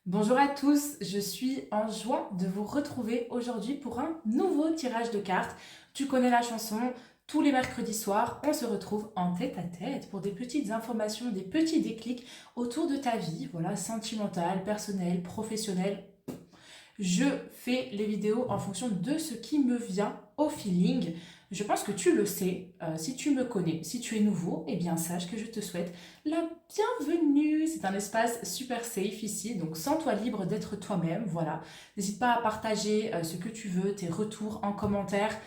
Bonjour à tous, je suis en joie de vous retrouver aujourd'hui pour un nouveau tirage de cartes. Tu connais la chanson, tous les mercredis soirs, on se retrouve en tête à tête pour des petites informations, des petits déclics autour de ta vie, voilà, sentimentale, personnelle, professionnelle. Je fais les vidéos en fonction de ce qui me vient au feeling. Je pense que tu le sais, si tu me connais, si tu es nouveau, eh bien sache que je te souhaite la bienvenue. C'est un espace super safe ici, donc sens-toi libre d'être toi-même, voilà. N'hésite pas à partager ce que tu veux, tes retours en commentaire.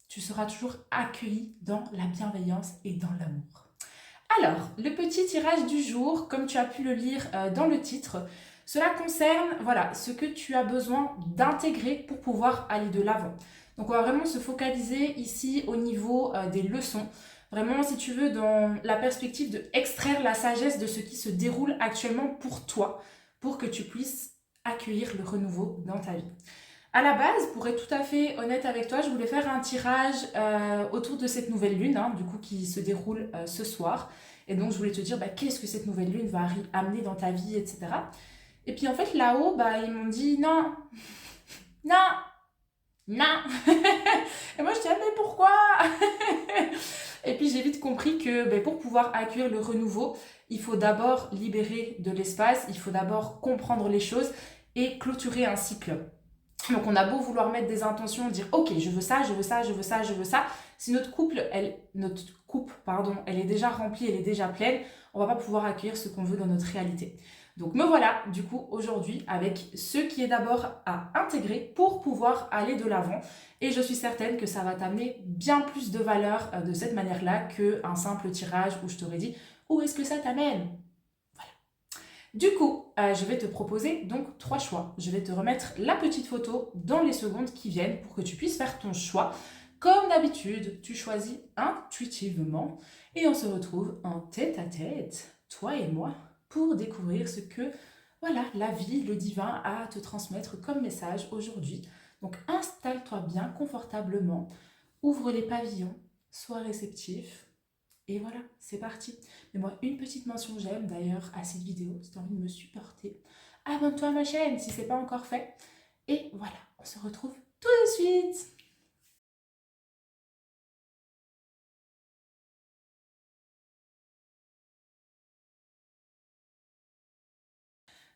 Tu seras toujours accueilli dans la bienveillance et dans l'amour. Alors, le petit tirage du jour, comme tu as pu le lire dans le titre, cela concerne voilà, ce que tu as besoin d'intégrer pour pouvoir aller de l'avant. Donc on va vraiment se focaliser ici au niveau des leçons. Vraiment, si tu veux, dans la perspective de extraire la sagesse de ce qui se déroule actuellement pour toi, pour que tu puisses accueillir le renouveau dans ta vie. À la base, pour être tout à fait honnête avec toi, je voulais faire un tirage autour de cette nouvelle lune, du coup, qui se déroule ce soir. Et donc, je voulais te dire, qu'est-ce que cette nouvelle lune va amener dans ta vie, etc. Et puis, en fait, là-haut, ils m'ont dit, non, non, non. Et moi, je dis, ah, mais pourquoi? Et puis, j'ai vite compris que pour pouvoir accueillir le renouveau, il faut d'abord libérer de l'espace, il faut d'abord comprendre les choses et clôturer un cycle. Donc on a beau vouloir mettre des intentions, dire ok je veux ça, je veux ça, je veux ça, je veux ça. Si notre coupe, elle est déjà remplie, elle est déjà pleine, on va pas pouvoir accueillir ce qu'on veut dans notre réalité. Donc me voilà du coup aujourd'hui avec ce qui est d'abord à intégrer pour pouvoir aller de l'avant. Et je suis certaine que ça va t'amener bien plus de valeur de cette manière-là qu'un simple tirage où je t'aurais dit où est-ce que ça t'amène. Du coup, je vais te proposer donc 3 choix. Je vais te remettre la petite photo dans les secondes qui viennent pour que tu puisses faire ton choix. Comme d'habitude, tu choisis intuitivement et on se retrouve en tête à tête, toi et moi, pour découvrir ce que voilà, la vie, le divin a à te transmettre comme message aujourd'hui. Donc installe-toi bien confortablement, ouvre les pavillons, sois réceptif. Et voilà, c'est parti. Mets-moi une petite mention j'aime d'ailleurs à cette vidéo si tu as envie de me supporter. Abonne-toi à ma chaîne si ce n'est pas encore fait. Et voilà, on se retrouve tout de suite.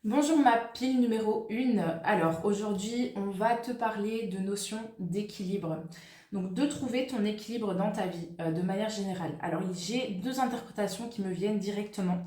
Bonjour ma pile numéro 1. Alors aujourd'hui, on va te parler de notion d'équilibre. Donc de trouver ton équilibre dans ta vie de manière générale. Alors j'ai deux interprétations qui me viennent directement.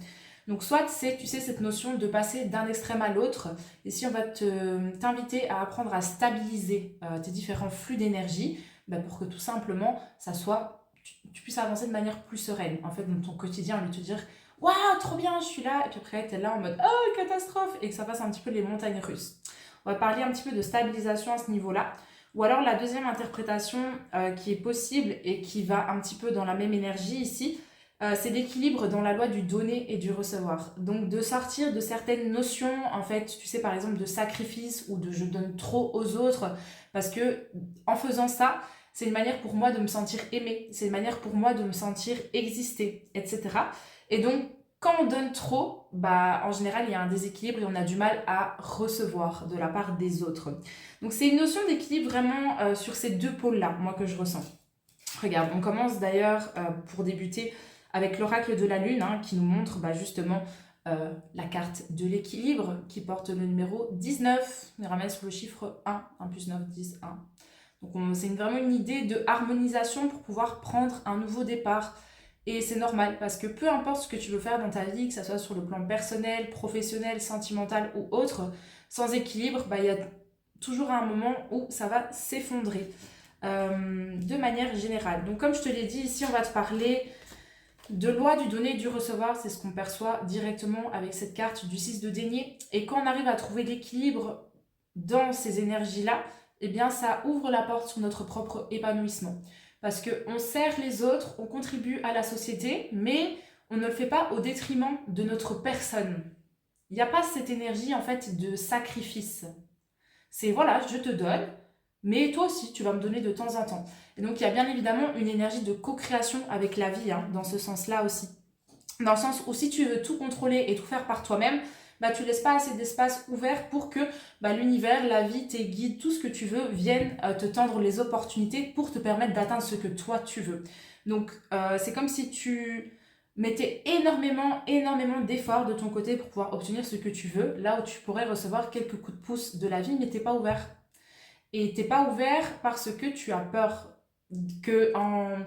Donc soit c'est, tu sais, cette notion de passer d'un extrême à l'autre. Ici, on va t'inviter à apprendre à stabiliser tes différents flux d'énergie pour que tout simplement, ça soit, tu puisses avancer de manière plus sereine. En fait, dans ton quotidien, au lieu de te dire waouh, trop bien, je suis là. Et puis après, t'es là en mode oh, catastrophe. Et que ça fasse un petit peu les montagnes russes. On va parler un petit peu de stabilisation à ce niveau-là. Ou alors la deuxième interprétation qui est possible et qui va un petit peu dans la même énergie ici, c'est l'équilibre dans la loi du donner et du recevoir. Donc de sortir de certaines notions, en fait, tu sais, par exemple, de sacrifice ou de je donne trop aux autres, parce que en faisant ça, c'est une manière pour moi de me sentir aimée, c'est une manière pour moi de me sentir exister, etc. Et donc, quand on donne trop, en général, il y a un déséquilibre et on a du mal à recevoir de la part des autres. Donc, c'est une notion d'équilibre vraiment sur ces deux pôles-là, moi, que je ressens. Regarde, on commence d'ailleurs pour débuter avec l'oracle de la lune qui nous montre justement la carte de l'équilibre qui porte le numéro 19. On ramène sur le chiffre 1, 1 plus 9, 10, 1. Donc c'est vraiment une idée de harmonisation pour pouvoir prendre un nouveau départ. Et c'est normal parce que peu importe ce que tu veux faire dans ta vie, que ce soit sur le plan personnel, professionnel, sentimental ou autre, sans équilibre, il y a toujours un moment où ça va s'effondrer de manière générale. Donc comme je te l'ai dit, ici on va te parler de loi du donner et du recevoir, c'est ce qu'on perçoit directement avec cette carte du 6 de denier. Et quand on arrive à trouver l'équilibre dans ces énergies-là, eh bien ça ouvre la porte sur notre propre épanouissement. Parce qu'on sert les autres, on contribue à la société, mais on ne le fait pas au détriment de notre personne. Il n'y a pas cette énergie en fait de sacrifice. C'est voilà, je te donne, mais toi aussi tu vas me donner de temps en temps. Et donc il y a bien évidemment une énergie de co-création avec la vie, dans ce sens-là aussi. Dans le sens où si tu veux tout contrôler et tout faire par toi-même, bah, tu laisses pas assez d'espace ouvert pour que l'univers, la vie, tes guides, tout ce que tu veux viennent te tendre les opportunités pour te permettre d'atteindre ce que toi tu veux. Donc c'est comme si tu mettais énormément d'efforts de ton côté pour pouvoir obtenir ce que tu veux, là où tu pourrais recevoir quelques coups de pouce de la vie, mais t'es pas ouvert. Et t'es pas ouvert parce que tu as peur que en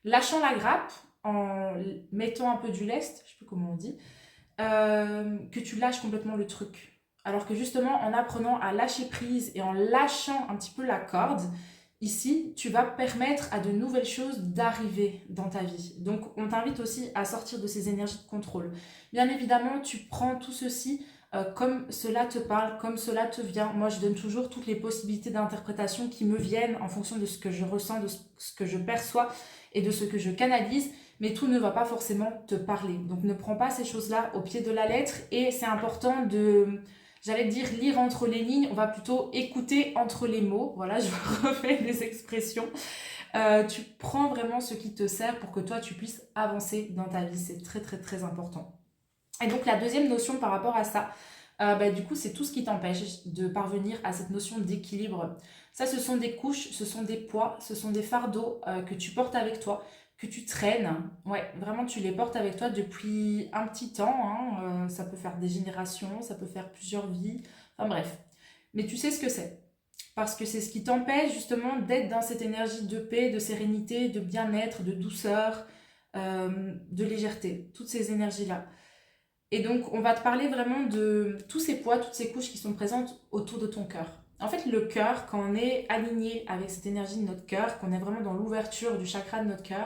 lâchant la grappe, en mettant un peu du lest, je sais plus comment on dit, que tu lâches complètement le truc. Alors que justement, en apprenant à lâcher prise et en lâchant un petit peu la corde, ici, tu vas permettre à de nouvelles choses d'arriver dans ta vie. Donc, on t'invite aussi à sortir de ces énergies de contrôle. Bien évidemment, tu prends tout ceci comme cela te parle, comme cela te vient. Moi, je donne toujours toutes les possibilités d'interprétation qui me viennent en fonction de ce que je ressens, de ce que je perçois et de ce que je canalise. Mais tout ne va pas forcément te parler. Donc, ne prends pas ces choses-là au pied de la lettre. Et c'est important de... J'allais dire lire entre les lignes, on va plutôt écouter entre les mots. Voilà, je refais les expressions. Tu prends vraiment ce qui te sert pour que toi, tu puisses avancer dans ta vie. C'est très important. Et donc, la deuxième notion par rapport à ça, du coup, c'est tout ce qui t'empêche de parvenir à cette notion d'équilibre. Ça, ce sont des couches, ce sont des poids, ce sont des fardeaux que tu portes avec toi, que tu traînes. Ouais, vraiment, tu les portes avec toi depuis un petit temps. Hein. Ça peut faire des générations, ça peut faire plusieurs vies. Enfin bref. Mais tu sais ce que c'est. Parce que c'est ce qui t'empêche justement d'être dans cette énergie de paix, de sérénité, de bien-être, de douceur, de légèreté. Toutes ces énergies-là. Et donc, on va te parler vraiment de tous ces poids, toutes ces couches qui sont présentes autour de ton cœur. En fait, le cœur, quand on est aligné avec cette énergie de notre cœur, qu'on est vraiment dans l'ouverture du chakra de notre cœur,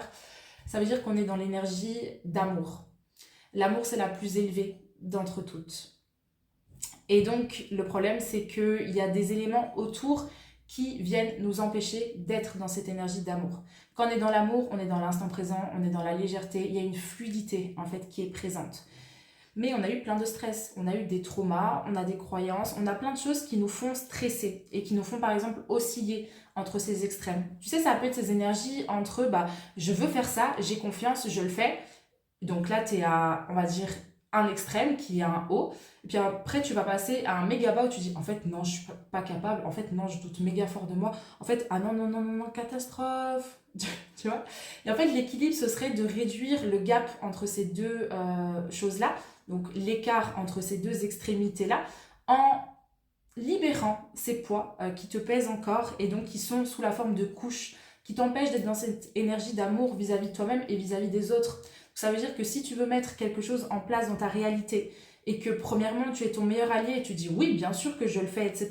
ça veut dire qu'on est dans l'énergie d'amour. L'amour, c'est la plus élevée d'entre toutes. Et donc, le problème, c'est qu'il y a des éléments autour qui viennent nous empêcher d'être dans cette énergie d'amour. Quand on est dans l'amour, on est dans l'instant présent, on est dans la légèreté, il y a une fluidité, en fait, qui est présente. Mais on a eu plein de stress, on a eu des traumas, on a des croyances, on a plein de choses qui nous font stresser et qui nous font par exemple osciller entre ces extrêmes. Tu sais, ça peut être ces énergies entre je veux faire ça, j'ai confiance, je le fais. Donc là, tu es à, on va dire, un extrême qui est un haut. Et puis après, tu vas passer à un méga bas où tu dis en fait, non, je suis pas capable. En fait, non, je doute méga fort de moi. En fait, ah non, catastrophe. Tu vois? Et en fait, l'équilibre, ce serait de réduire le gap entre ces deux choses-là, donc l'écart entre ces deux extrémités-là, en libérant ces poids qui te pèsent encore et donc qui sont sous la forme de couches, qui t'empêchent d'être dans cette énergie d'amour vis-à-vis de toi-même et vis-à-vis des autres. Ça veut dire que si tu veux mettre quelque chose en place dans ta réalité et que premièrement tu es ton meilleur allié et tu dis oui, bien sûr que je le fais, etc.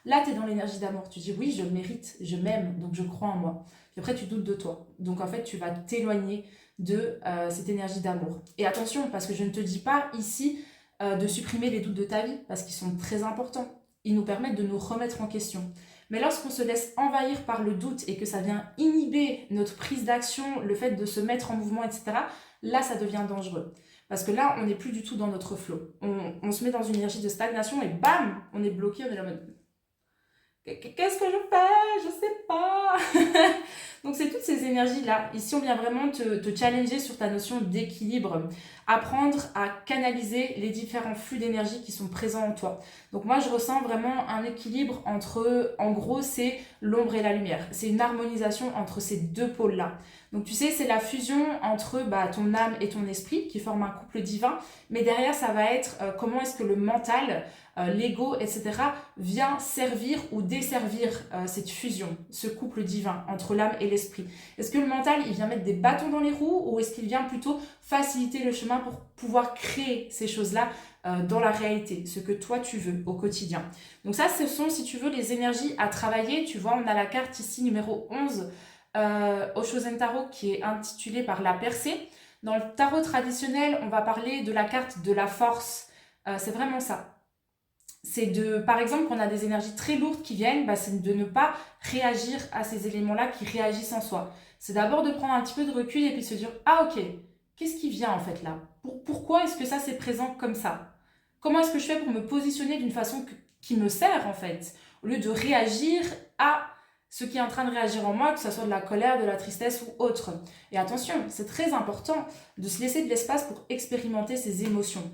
Là, tu es dans l'énergie d'amour. Tu dis oui, je le mérite, je m'aime, donc je crois en moi. Puis après, tu doutes de toi. Donc en fait, tu vas t'éloigner de cette énergie d'amour. Et attention, parce que je ne te dis pas ici de supprimer les doutes de ta vie, parce qu'ils sont très importants. Ils nous permettent de nous remettre en question. Mais lorsqu'on se laisse envahir par le doute et que ça vient inhiber notre prise d'action, le fait de se mettre en mouvement, etc., là, ça devient dangereux. Parce que là, on n'est plus du tout dans notre flow. On se met dans une énergie de stagnation et bam, on est bloqué, on est là en mode qu'est-ce que je fais? Je sais pas. Donc c'est toutes ces énergies-là. Ici, on vient vraiment te challenger sur ta notion d'équilibre. Apprendre à canaliser les différents flux d'énergie qui sont présents en toi. Donc moi, je ressens vraiment un équilibre entre, en gros, c'est l'ombre et la lumière. C'est une harmonisation entre ces deux pôles-là. Donc tu sais, c'est la fusion entre ton âme et ton esprit qui forme un couple divin. Mais derrière, ça va être comment est-ce que le mental, l'ego, etc. vient servir ou desservir cette fusion, ce couple divin entre l'âme et l'esprit. Est-ce que le mental, il vient mettre des bâtons dans les roues ou est-ce qu'il vient plutôt faciliter le chemin pour pouvoir créer ces choses-là dans la réalité, ce que toi tu veux au quotidien. Donc ça, ce sont, si tu veux, les énergies à travailler. Tu vois, on a la carte ici numéro 11 au Shosen Tarot qui est intitulée par la percée. Dans le tarot traditionnel, on va parler de la carte de la force. C'est vraiment ça. C'est de, par exemple, quand on a des énergies très lourdes qui viennent, c'est de ne pas réagir à ces éléments-là qui réagissent en soi. C'est d'abord de prendre un petit peu de recul et puis de se dire « Ah ok, qu'est-ce qui vient en fait là? Pourquoi est-ce que ça c'est présent comme ça? Comment est-ce que je fais pour me positionner d'une façon qui me sert en fait? Au lieu de réagir à ce qui est en train de réagir en moi, que ce soit de la colère, de la tristesse ou autre. Et attention, c'est très important de se laisser de l'espace pour expérimenter ces émotions.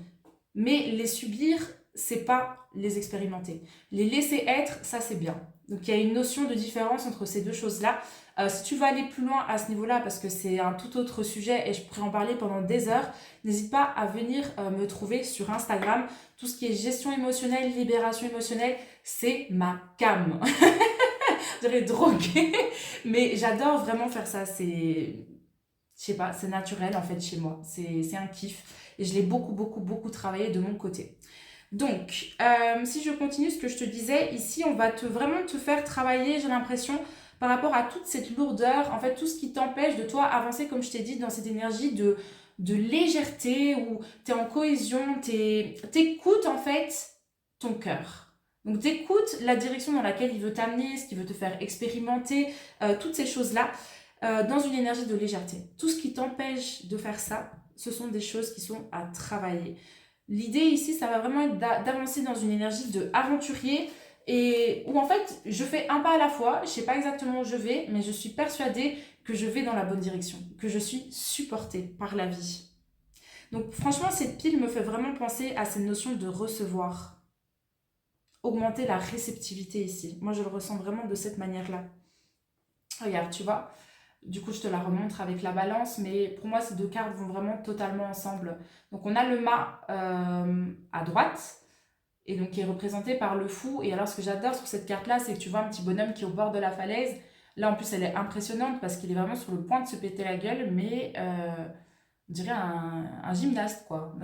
Mais les subir c'est pas les expérimenter. Les laisser être, ça c'est bien. Donc il y a une notion de différence entre ces deux choses-là. Si tu veux aller plus loin à ce niveau-là, parce que c'est un tout autre sujet et je pourrais en parler pendant des heures, n'hésite pas à venir me trouver sur Instagram. Tout ce qui est gestion émotionnelle, libération émotionnelle, c'est ma came. Je dirais droguée, mais j'adore vraiment faire ça. Je sais pas, c'est naturel en fait chez moi. C'est un kiff et je l'ai beaucoup travaillé de mon côté. Donc, si je continue ce que je te disais, ici, on va vraiment te faire travailler, j'ai l'impression, par rapport à toute cette lourdeur, en fait, tout ce qui t'empêche de toi avancer, comme je t'ai dit, dans cette énergie de légèreté, où tu es en cohésion, t'écoutes en fait ton cœur. Donc, t'écoutes la direction dans laquelle il veut t'amener, ce qu'il veut te faire expérimenter, toutes ces choses-là, dans une énergie de légèreté. Tout ce qui t'empêche de faire ça, ce sont des choses qui sont à travailler. L'idée ici, ça va vraiment être d'avancer dans une énergie de aventurier et où en fait, je fais un pas à la fois. Je sais pas exactement où je vais, mais je suis persuadée que je vais dans la bonne direction, que je suis supportée par la vie. Donc franchement, cette pile me fait vraiment penser à cette notion de recevoir, augmenter la réceptivité ici. Moi, je le ressens vraiment de cette manière-là. Regarde, tu vois. Du coup, je te la remontre avec la balance, mais pour moi, ces deux cartes vont vraiment totalement ensemble. Donc, on a le mât à droite, et donc qui est représenté par le fou. Et alors, ce que j'adore sur cette carte-là, c'est que tu vois un petit bonhomme qui est au bord de la falaise. Là, en plus, elle est impressionnante parce qu'il est vraiment sur le point de se péter la gueule, mais on dirait un gymnaste, quoi.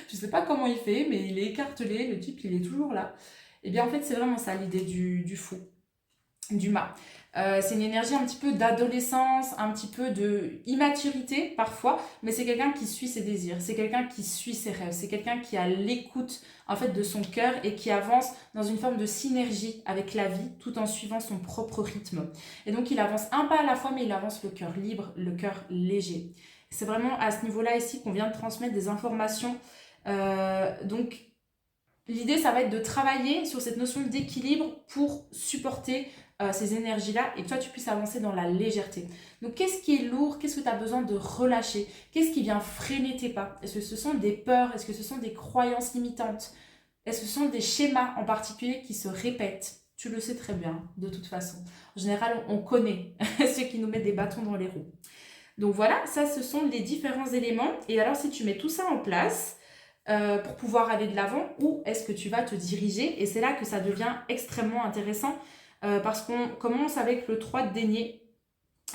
Je sais pas comment il fait, mais il est écartelé, le type, il est toujours là. Et bien, en fait, c'est vraiment ça l'idée du fou, du mât. C'est une énergie un petit peu d'adolescence, un petit peu de immaturité parfois, mais c'est quelqu'un qui suit ses désirs, c'est quelqu'un qui suit ses rêves, c'est quelqu'un qui a l'écoute en fait de son cœur et qui avance dans une forme de synergie avec la vie tout en suivant son propre rythme. Et donc il avance un pas à la fois, mais il avance le cœur libre, le cœur léger. C'est vraiment à ce niveau-là ici qu'on vient de transmettre des informations. Donc l'idée, ça va être de travailler sur cette notion d'équilibre pour supporter ces énergies-là et que toi, tu puisses avancer dans la légèreté. Donc, qu'est-ce qui est lourd? Qu'est-ce que tu as besoin de relâcher? Qu'est-ce qui vient freiner tes pas? Est-ce que ce sont des peurs? Est-ce que ce sont des croyances limitantes? Est-ce que ce sont des schémas en particulier qui se répètent? Tu le sais très bien, de toute façon. En général, on connaît ceux qui nous mettent des bâtons dans les roues. Donc voilà, ça, ce sont les différents éléments. Et alors, si tu mets tout ça en place, pour pouvoir aller de l'avant, où est-ce que tu vas te diriger? Et c'est là que ça devient extrêmement intéressant parce qu'on commence avec le 3 de denier.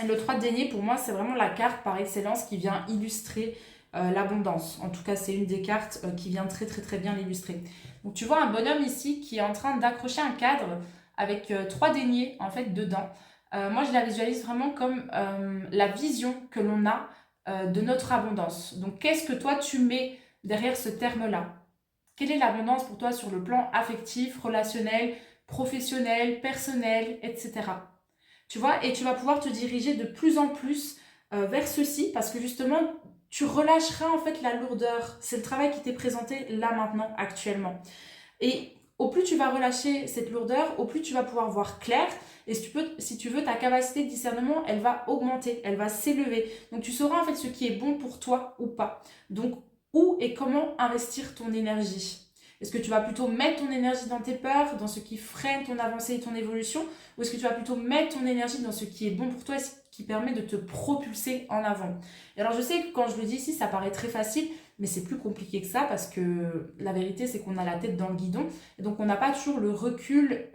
Et le 3 de denier, pour moi, c'est vraiment la carte par excellence qui vient illustrer l'abondance. En tout cas, c'est une des cartes qui vient très bien l'illustrer. Donc tu vois un bonhomme ici qui est en train d'accrocher un cadre avec 3 deniers en fait dedans. Moi, je la visualise vraiment comme la vision que l'on a de notre abondance. Donc, qu'est-ce que toi, tu mets derrière ce terme-là? Quelle est l'abondance pour toi sur le plan affectif, relationnel, professionnel, personnel, etc. Tu vois, et tu vas pouvoir te diriger de plus en plus vers ceci parce que justement, tu relâcheras en fait la lourdeur. C'est le travail qui t'est présenté là maintenant, actuellement. Et au plus tu vas relâcher cette lourdeur, au plus tu vas pouvoir voir clair. Et si tu veux, ta capacité de discernement, elle va augmenter, elle va s'élever. Donc tu sauras en fait ce qui est bon pour toi ou pas. Donc où et comment investir ton énergie? Est-ce que tu vas plutôt mettre ton énergie dans tes peurs, dans ce qui freine ton avancée et ton évolution? Ou est-ce que tu vas plutôt mettre ton énergie dans ce qui est bon pour toi et ce qui permet de te propulser en avant? Et alors je sais que quand je le dis ici, ça paraît très facile, mais c'est plus compliqué que ça parce que la vérité, c'est qu'on a la tête dans le guidon. Et donc on n'a pas toujours le recul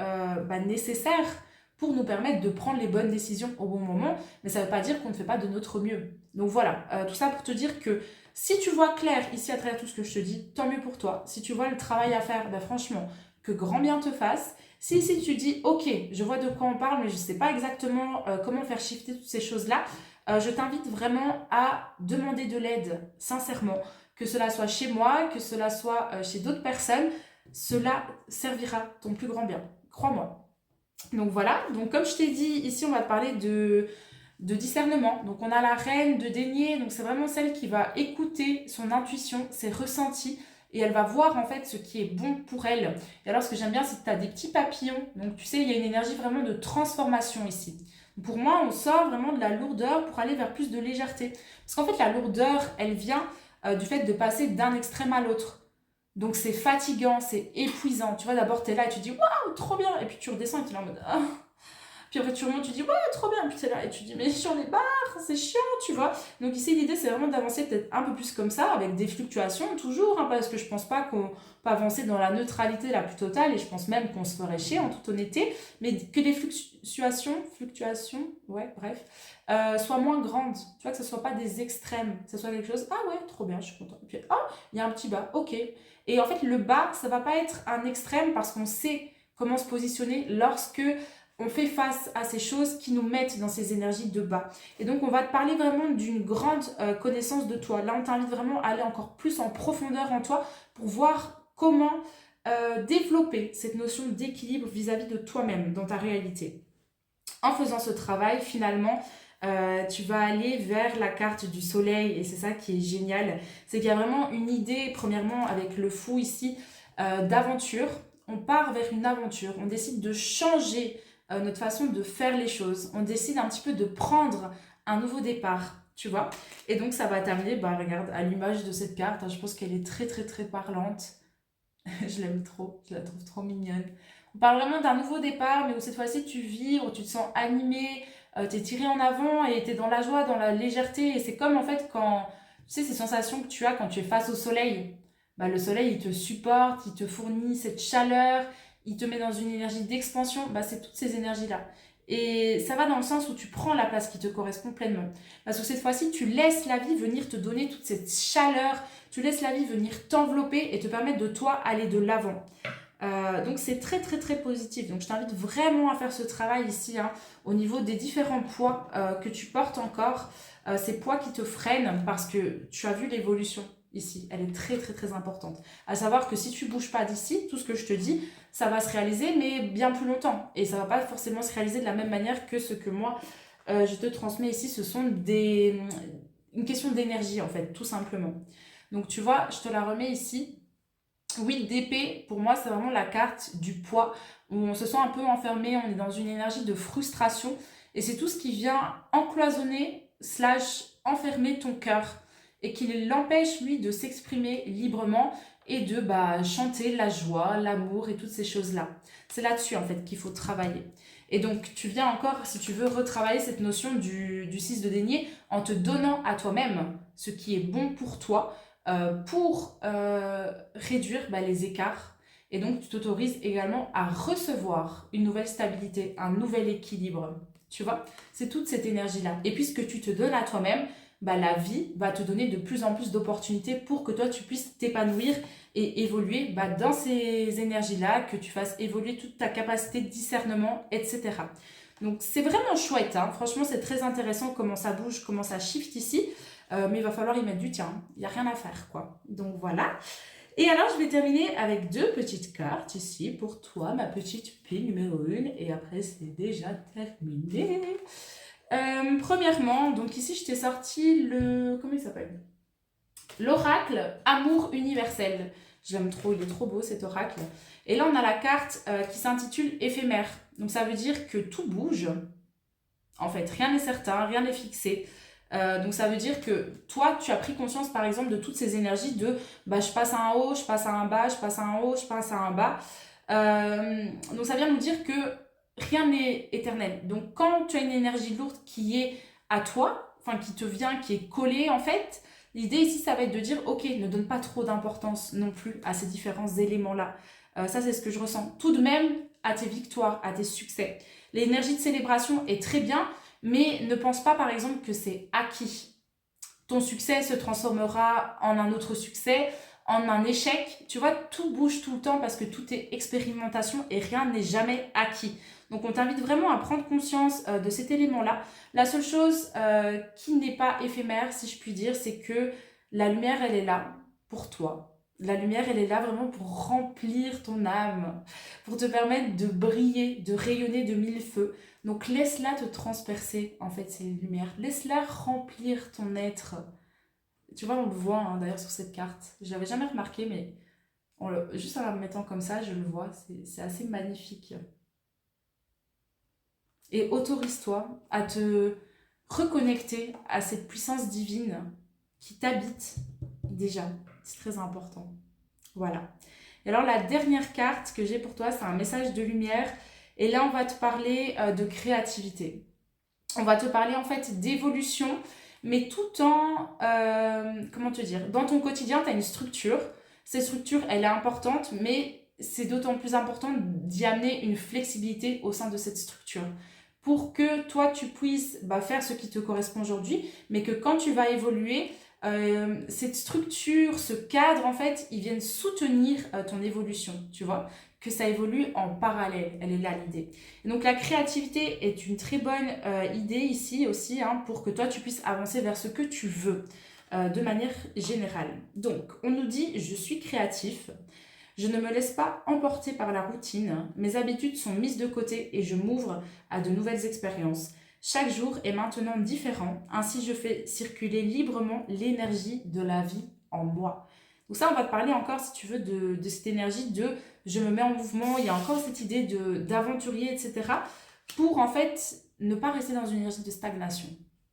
nécessaire pour nous permettre de prendre les bonnes décisions au bon moment. Mais ça ne veut pas dire qu'on ne fait pas de notre mieux. Donc voilà, tout ça pour te dire que si tu vois clair ici à travers tout ce que je te dis, tant mieux pour toi. Si tu vois le travail à faire, franchement, que grand bien te fasse. Si ici tu dis, ok, je vois de quoi on parle, mais je ne sais pas exactement comment faire shifter toutes ces choses-là, je t'invite vraiment à demander de l'aide, sincèrement. Que cela soit chez moi, que cela soit chez d'autres personnes, cela servira ton plus grand bien. Crois-moi. Donc voilà, donc comme je t'ai dit, ici on va te parler de discernement. Donc on a la reine de denier, donc c'est vraiment celle qui va écouter son intuition, ses ressentis, et elle va voir en fait ce qui est bon pour elle. Et alors ce que j'aime bien, c'est que tu as des petits papillons, donc tu sais, il y a une énergie vraiment de transformation ici. Pour moi, on sort vraiment de la lourdeur pour aller vers plus de légèreté. Parce qu'en fait, la lourdeur, elle vient du fait de passer d'un extrême à l'autre. Donc c'est fatigant, c'est épuisant. Tu vois, d'abord tu es là et tu dis waouh, trop bien. Et puis tu redescends et tu es là en mode ah. Puis après tu remontes, tu dis ouais, trop bien. Et puis tu es là et tu dis mais j'en ai marre, c'est chiant, tu vois. Donc ici l'idée c'est vraiment d'avancer peut-être un peu plus comme ça, avec des fluctuations toujours, hein, parce que je pense pas qu'on peut avancer dans la neutralité la plus totale et je pense même qu'on se ferait chier en toute honnêteté, mais que les fluctuations, ouais, bref, soient moins grandes. Tu vois, que ce soit pas des extrêmes, que ce soit quelque chose, ah ouais, trop bien, je suis contente. Et puis, oh, il y a un petit bas, ok. Et en fait, le bas, ça va pas être un extrême parce qu'on sait comment se positionner lorsque on fait face à ces choses qui nous mettent dans ces énergies de bas. Et donc, on va te parler vraiment d'une grande connaissance de toi. Là, on t'invite vraiment à aller encore plus en profondeur en toi pour voir comment développer cette notion d'équilibre vis-à-vis de toi-même dans ta réalité. En faisant ce travail, finalement, tu vas aller vers la carte du soleil et c'est ça qui est génial. C'est qu'il y a vraiment une idée, premièrement, avec le fou ici, d'aventure. On part vers une aventure, on décide de changer notre façon de faire les choses. On décide un petit peu de prendre un nouveau départ, tu vois. Et donc ça va t'amener, bah regarde, à l'image de cette carte, hein, je pense qu'elle est très très très parlante. Je l'aime trop, je la trouve trop mignonne. On parle vraiment d'un nouveau départ, mais où cette fois-ci tu vibres, tu te sens animé, t'es tiré en avant et t'es dans la joie, dans la légèreté. Et c'est comme en fait quand, tu sais, ces sensations que tu as quand tu es face au soleil. Bah, le soleil, il te supporte, il te fournit cette chaleur, il te met dans une énergie d'expansion. Bah, c'est toutes ces énergies-là. Et ça va dans le sens où tu prends la place qui te correspond pleinement. Parce que cette fois-ci, tu laisses la vie venir te donner toute cette chaleur, tu laisses la vie venir t'envelopper et te permettre de toi aller de l'avant. Donc c'est très très très positif. Donc je t'invite vraiment à faire ce travail ici, hein, au niveau des différents poids que tu portes encore, ces poids qui te freinent parce que tu as vu l'évolution ici, elle est très très très importante. À savoir que si tu bouges pas d'ici, tout ce que je te dis, ça va se réaliser mais bien plus longtemps et ça va pas forcément se réaliser de la même manière que ce que moi je te transmets ici. Ce sont une question d'énergie en fait, tout simplement. Donc tu vois, je te la remets ici. 8 d'épée, pour moi, c'est vraiment la carte du poids, où on se sent un peu enfermé, on est dans une énergie de frustration, et c'est tout ce qui vient encloisonner, slash, enfermer ton cœur, et qui l'empêche, lui, de s'exprimer librement, et de chanter la joie, l'amour, et toutes ces choses-là. C'est là-dessus, en fait, qu'il faut travailler. Et donc, tu viens encore, si tu veux, retravailler cette notion du 6 de denier, en te donnant à toi-même ce qui est bon pour toi, pour réduire les écarts. Et donc, tu t'autorises également à recevoir une nouvelle stabilité, un nouvel équilibre. Tu vois, c'est toute cette énergie-là. Et puisque tu te donnes à toi-même, la vie va te donner de plus en plus d'opportunités pour que toi, tu puisses t'épanouir et évoluer dans ces énergies-là, que tu fasses évoluer toute ta capacité de discernement, etc. Donc, c'est vraiment chouette, hein. Franchement, c'est très intéressant comment ça bouge, comment ça shift ici. Mais il va falloir y mettre du tien. Il n'y a rien à faire, quoi. Donc voilà. Et alors, je vais terminer avec 2 petites cartes ici pour toi, ma petite pile numéro 1. Et après, c'est déjà terminé. Premièrement, donc ici, je t'ai sorti le... Comment il s'appelle? L'oracle Amour universel. J'aime trop, il est trop beau cet oracle. Et là, on a la carte qui s'intitule Éphémère. Donc ça veut dire que tout bouge. En fait, rien n'est certain, rien n'est fixé. Donc ça veut dire que toi, tu as pris conscience par exemple de toutes ces énergies de je passe à un haut, je passe à un bas, je passe à un haut, je passe à un bas. Donc ça vient nous dire que rien n'est éternel. Donc quand tu as une énergie lourde qui est à toi, enfin qui te vient, qui est collée en fait, l'idée ici ça va être de dire ok, ne donne pas trop d'importance non plus à ces différents éléments-là. Ça c'est ce que je ressens. Tout de même à tes victoires, à tes succès. L'énergie de célébration est très bien, mais ne pense pas par exemple que c'est acquis. Ton succès se transformera en un autre succès, en un échec. Tu vois, tout bouge tout le temps parce que tout est expérimentation et rien n'est jamais acquis. Donc on t'invite vraiment à prendre conscience de cet élément-là. La seule chose qui n'est pas éphémère, si je puis dire, c'est que la lumière, elle est là pour toi. La lumière, elle est là vraiment pour remplir ton âme, pour te permettre de briller, de rayonner de mille feux. Donc laisse-la te transpercer, en fait, ces lumières. Laisse-la remplir ton être. Tu vois, on le voit hein, d'ailleurs sur cette carte. Je l'avais jamais remarqué, mais juste en la mettant comme ça, je le vois. C'est assez magnifique. Et autorise-toi à te reconnecter à cette puissance divine qui t'habite déjà. C'est très important. Voilà. Et alors la dernière carte que j'ai pour toi, c'est un message de lumière. Et là, on va te parler de créativité. On va te parler en fait d'évolution, mais tout en, comment te dire, dans ton quotidien, tu as une structure. Cette structure, elle est importante, mais c'est d'autant plus important d'y amener une flexibilité au sein de cette structure pour que toi, tu puisses faire ce qui te correspond aujourd'hui, mais que quand tu vas évoluer, cette structure, ce cadre, en fait, ils viennent soutenir ton évolution, tu vois, que ça évolue en parallèle. Elle est là l'idée. Et donc la créativité est une très bonne idée ici aussi, hein, pour que toi, tu puisses avancer vers ce que tu veux de manière générale. Donc, on nous dit, je suis créatif. Je ne me laisse pas emporter par la routine, mes habitudes sont mises de côté et je m'ouvre à de nouvelles expériences. Chaque jour est maintenant différent, ainsi je fais circuler librement l'énergie de la vie en moi. Donc ça, on va te parler encore, si tu veux, de cette énergie de je me mets en mouvement, il y a encore cette idée d'aventurier, etc. Pour en fait ne pas rester dans une énergie de stagnation,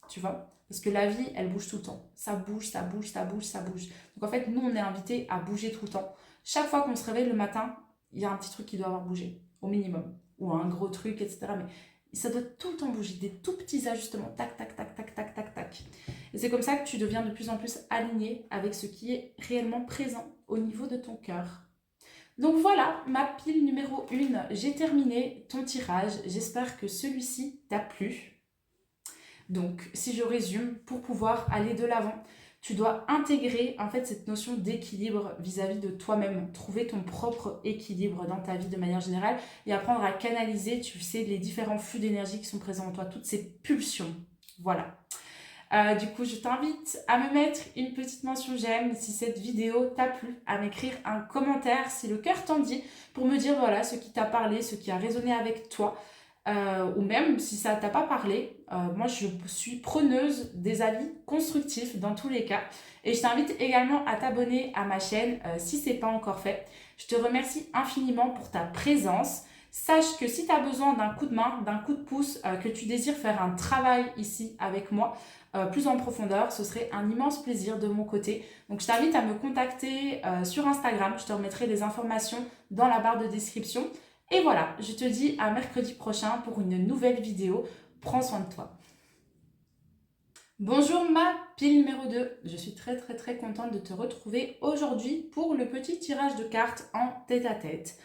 tu vois. Parce que la vie, elle bouge tout le temps. Ça bouge, ça bouge, ça bouge, ça bouge. Donc en fait, nous, on est invités à bouger tout le temps. Chaque fois qu'on se réveille le matin, il y a un petit truc qui doit avoir bougé, au minimum. Ou un gros truc, etc. Mais ça doit tout le temps bouger, des tout petits ajustements. Tac, tac, tac, tac, tac, tac, tac. Et c'est comme ça que tu deviens de plus en plus aligné avec ce qui est réellement présent au niveau de ton cœur. Donc voilà, ma pile numéro 1, j'ai terminé ton tirage. J'espère que celui-ci t'a plu. Donc, si je résume, pour pouvoir aller de l'avant, tu dois intégrer en fait cette notion d'équilibre vis-à-vis de toi-même, trouver ton propre équilibre dans ta vie de manière générale et apprendre à canaliser, tu sais, les différents flux d'énergie qui sont présents en toi, toutes ces pulsions. Voilà. Du coup, je t'invite à me mettre une petite mention j'aime si cette vidéo t'a plu, à m'écrire un commentaire si le cœur t'en dit pour me dire voilà ce qui t'a parlé, ce qui a résonné avec toi. Ou même si ça t'a pas parlé, moi je suis preneuse des avis constructifs dans tous les cas. Et je t'invite également à t'abonner à ma chaîne si ce n'est pas encore fait. Je te remercie infiniment pour ta présence. Sache que si tu as besoin d'un coup de main, d'un coup de pouce, que tu désires faire un travail ici avec moi, plus en profondeur, ce serait un immense plaisir de mon côté. Donc je t'invite à me contacter sur Instagram. Je te remettrai des informations dans la barre de description. Et voilà, je te dis à mercredi prochain pour une nouvelle vidéo. Prends soin de toi. Bonjour ma pile numéro 2. Je suis très contente de te retrouver aujourd'hui pour le petit tirage de cartes en tête-à-tête.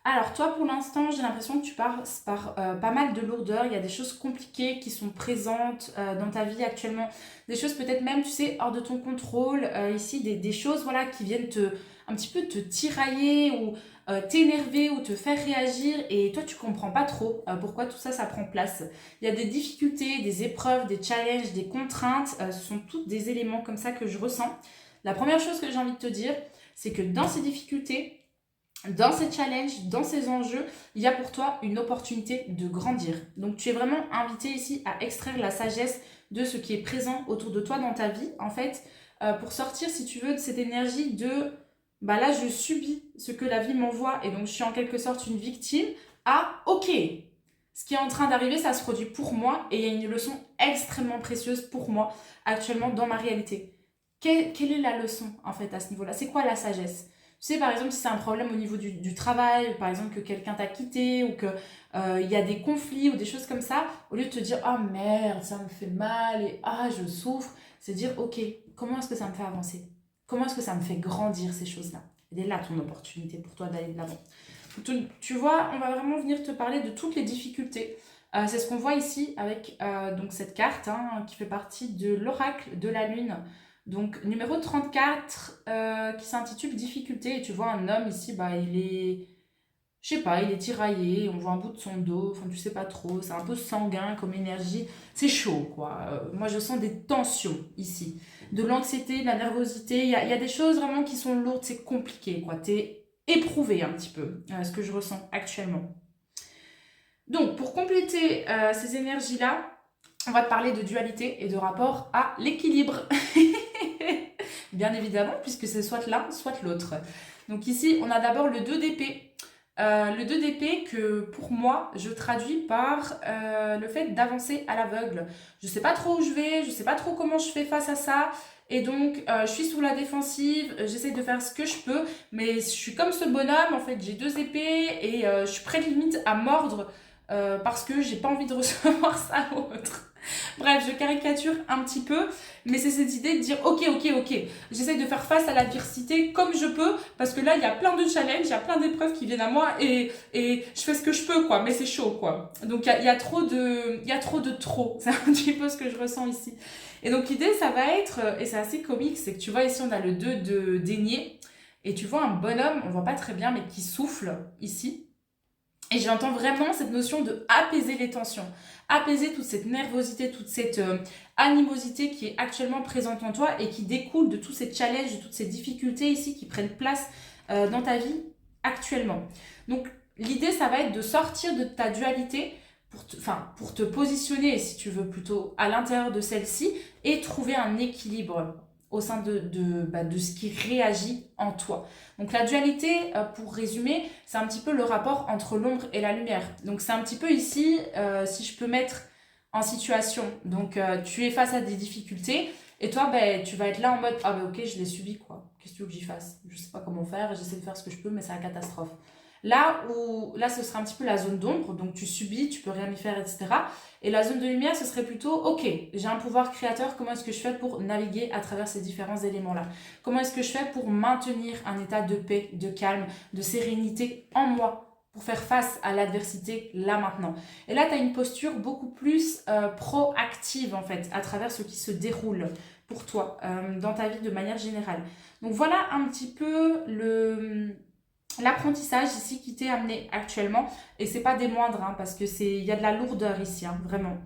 Alors toi pour l'instant j'ai l'impression que tu passes par pas mal de lourdeur, il y a des choses compliquées qui sont présentes dans ta vie actuellement, des choses peut-être même tu sais hors de ton contrôle, ici des choses voilà qui viennent un petit peu te tirailler ou t'énerver ou te faire réagir et toi tu comprends pas trop pourquoi tout ça prend place. Il y a des difficultés, des épreuves, des challenges, des contraintes, ce sont tous des éléments comme ça que je ressens. La première chose que j'ai envie de te dire, c'est que dans ces difficultés, dans ces challenges, dans ces enjeux, il y a pour toi une opportunité de grandir. Donc tu es vraiment invité ici à extraire la sagesse de ce qui est présent autour de toi dans ta vie, en fait, pour sortir, si tu veux, de cette énergie de là je subis ce que la vie m'envoie et donc je suis en quelque sorte une victime, à ok, ce qui est en train d'arriver, ça se produit pour moi et il y a une leçon extrêmement précieuse pour moi actuellement dans ma réalité. Quelle est la leçon en fait à ce niveau-là? C'est quoi la sagesse? Tu sais, par exemple, si c'est un problème au niveau du travail, par exemple que quelqu'un t'a quitté ou qu'il y a des conflits ou des choses comme ça, au lieu de te dire « Ah merde, ça me fait mal et ah, je souffre », c'est dire « Ok, comment est-ce que ça me fait avancer? Comment est-ce que ça me fait grandir ces choses-là ?» Elle est là ton opportunité pour toi d'aller de l'avant. Tu vois, on va vraiment venir te parler de toutes les difficultés. C'est ce qu'on voit ici avec donc cette carte qui fait partie de l'oracle de la lune. Donc, numéro 34 qui s'intitule Difficulté. Et tu vois un homme ici, il est, je sais pas, il est tiraillé. On voit un bout de son dos. Enfin, tu sais pas trop. C'est un peu sanguin comme énergie. C'est chaud, quoi. Moi, je sens des tensions ici. De l'anxiété, de la nervosité. Il y a des choses vraiment qui sont lourdes. C'est compliqué, quoi. T'es éprouvé un petit peu, ce que je ressens actuellement. Donc, pour compléter ces énergies-là, on va te parler de dualité et de rapport à l'équilibre. Bien évidemment, puisque c'est soit l'un, soit l'autre. Donc ici, on a d'abord le 2 d'épée. Le 2 d'épée que pour moi, je traduis par le fait d'avancer à l'aveugle. Je ne sais pas trop où je vais, je ne sais pas trop comment je fais face à ça. Et donc, je suis sous la défensive, j'essaie de faire ce que je peux, mais je suis comme ce bonhomme, en fait, j'ai deux épées et je suis prête limite à mordre parce que j'ai pas envie de recevoir ça ou autre. Bref, je caricature un petit peu, mais c'est cette idée de dire ok, j'essaie de faire face à l'adversité comme je peux, parce que là, il y a plein de challenges, il y a plein d'épreuves qui viennent à moi et je fais ce que je peux, quoi, mais c'est chaud, quoi. Donc, il y a trop de trop, c'est un petit peu ce que je ressens ici. Et donc, l'idée, ça va être, et c'est assez comique, c'est que tu vois, ici, on a le 2 de denier, et tu vois un bonhomme, on voit pas très bien, mais qui souffle ici. Et j'entends vraiment cette notion de apaiser les tensions, apaiser toute cette nervosité, toute cette animosité qui est actuellement présente en toi et qui découle de tous ces challenges, de toutes ces difficultés ici qui prennent place dans ta vie actuellement. Donc l'idée, ça va être de sortir de ta dualité pour te positionner, si tu veux, plutôt à l'intérieur de celle-ci et trouver un équilibre au sein de ce qui réagit en toi. Donc la dualité, pour résumer, c'est un petit peu le rapport entre l'ombre et la lumière. Donc c'est un petit peu ici, si je peux mettre en situation, donc tu es face à des difficultés, et toi, tu vas être là en mode, ah ben ok, je l'ai subi quoi, qu'est-ce que tu veux que j'y fasse? Je sais pas comment faire, j'essaie de faire ce que je peux, mais c'est la catastrophe. Là, ce sera un petit peu la zone d'ombre, donc tu subis, tu peux rien y faire, etc. Et la zone de lumière, ce serait plutôt, ok, j'ai un pouvoir créateur, comment est-ce que je fais pour naviguer à travers ces différents éléments-là? Comment est-ce que je fais pour maintenir un état de paix, de calme, de sérénité en moi, pour faire face à l'adversité là maintenant? Et là, tu as une posture beaucoup plus proactive, en fait, à travers ce qui se déroule pour toi, dans ta vie de manière générale. Donc voilà un petit peu l'apprentissage ici qui t'est amené actuellement, et c'est pas des moindres, hein, parce que il y a de la lourdeur ici, hein, vraiment.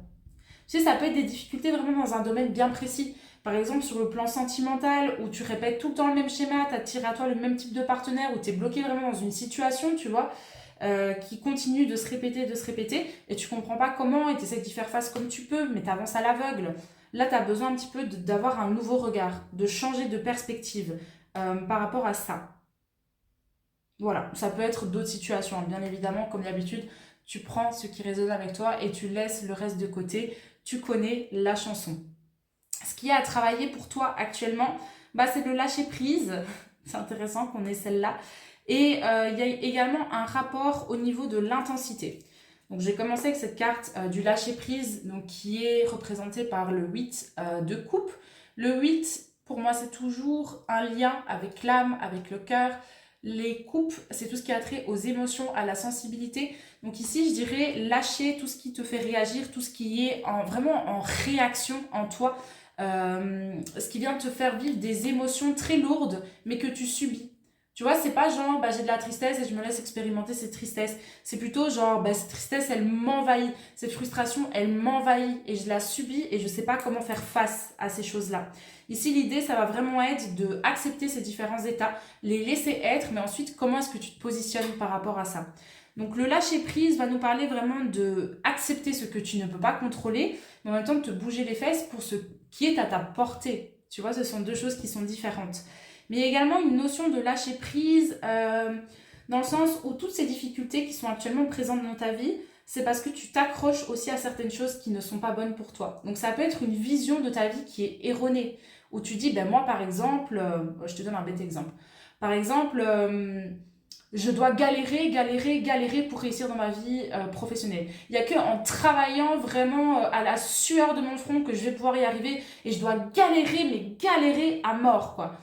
Tu sais, ça peut être des difficultés vraiment dans un domaine bien précis. Par exemple, sur le plan sentimental, où tu répètes tout le temps le même schéma, tu attires à toi le même type de partenaire, où tu es bloqué vraiment dans une situation, tu vois, qui continue de se répéter, et tu comprends pas comment, et tu essaies d'y faire face comme tu peux, mais tu avances à l'aveugle. Là, tu as besoin un petit peu d'avoir un nouveau regard, de changer de perspective par rapport à ça. Voilà, ça peut être d'autres situations, bien évidemment, comme d'habitude, tu prends ce qui résonne avec toi et tu laisses le reste de côté. Tu connais la chanson. Ce qui est à travailler pour toi actuellement, c'est le lâcher prise. C'est intéressant qu'on ait celle-là. Et il y a également un rapport au niveau de l'intensité. Donc j'ai commencé avec cette carte du lâcher prise, donc, qui est représentée par le 8 de coupe. Le 8, pour moi, c'est toujours un lien avec l'âme, avec le cœur. Les coupes, c'est tout ce qui a trait aux émotions, à la sensibilité. Donc ici, je dirais lâcher tout ce qui te fait réagir, tout ce qui est vraiment en réaction en toi, ce qui vient te faire vivre des émotions très lourdes, mais que tu subis. Tu vois, c'est pas genre, j'ai de la tristesse et je me laisse expérimenter cette tristesse. C'est plutôt genre, cette tristesse, elle m'envahit. Cette frustration, elle m'envahit et je la subis et je sais pas comment faire face à ces choses-là. Ici, l'idée, ça va vraiment être de accepter ces différents états, les laisser être, mais ensuite, comment est-ce que tu te positionnes par rapport à ça? Donc, le lâcher-prise va nous parler vraiment de accepter ce que tu ne peux pas contrôler, mais en même temps de te bouger les fesses pour ce qui est à ta portée. Tu vois, ce sont deux choses qui sont différentes. Mais il y a également une notion de lâcher-prise dans le sens où toutes ces difficultés qui sont actuellement présentes dans ta vie, c'est parce que tu t'accroches aussi à certaines choses qui ne sont pas bonnes pour toi. Donc ça peut être une vision de ta vie qui est erronée, où tu dis, moi par exemple, je te donne un bête exemple. Par exemple, je dois galérer pour réussir dans ma vie professionnelle. Il n'y a qu'en travaillant vraiment à la sueur de mon front que je vais pouvoir y arriver, et je dois galérer, mais galérer à mort, quoi.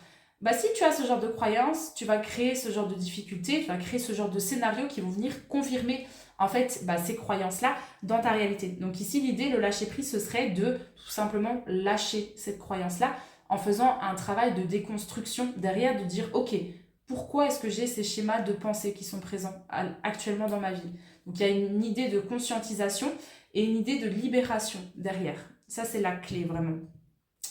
Si tu as ce genre de croyances, tu vas créer ce genre de difficultés, tu vas créer ce genre de scénarios qui vont venir confirmer en fait ces croyances-là dans ta réalité. Donc ici, l'idée, le lâcher-prise, ce serait de tout simplement lâcher cette croyance-là en faisant un travail de déconstruction derrière, de dire ok, pourquoi est-ce que j'ai ces schémas de pensée qui sont présents actuellement dans ma vie? Donc il y a une idée de conscientisation et une idée de libération derrière. Ça, c'est la clé vraiment.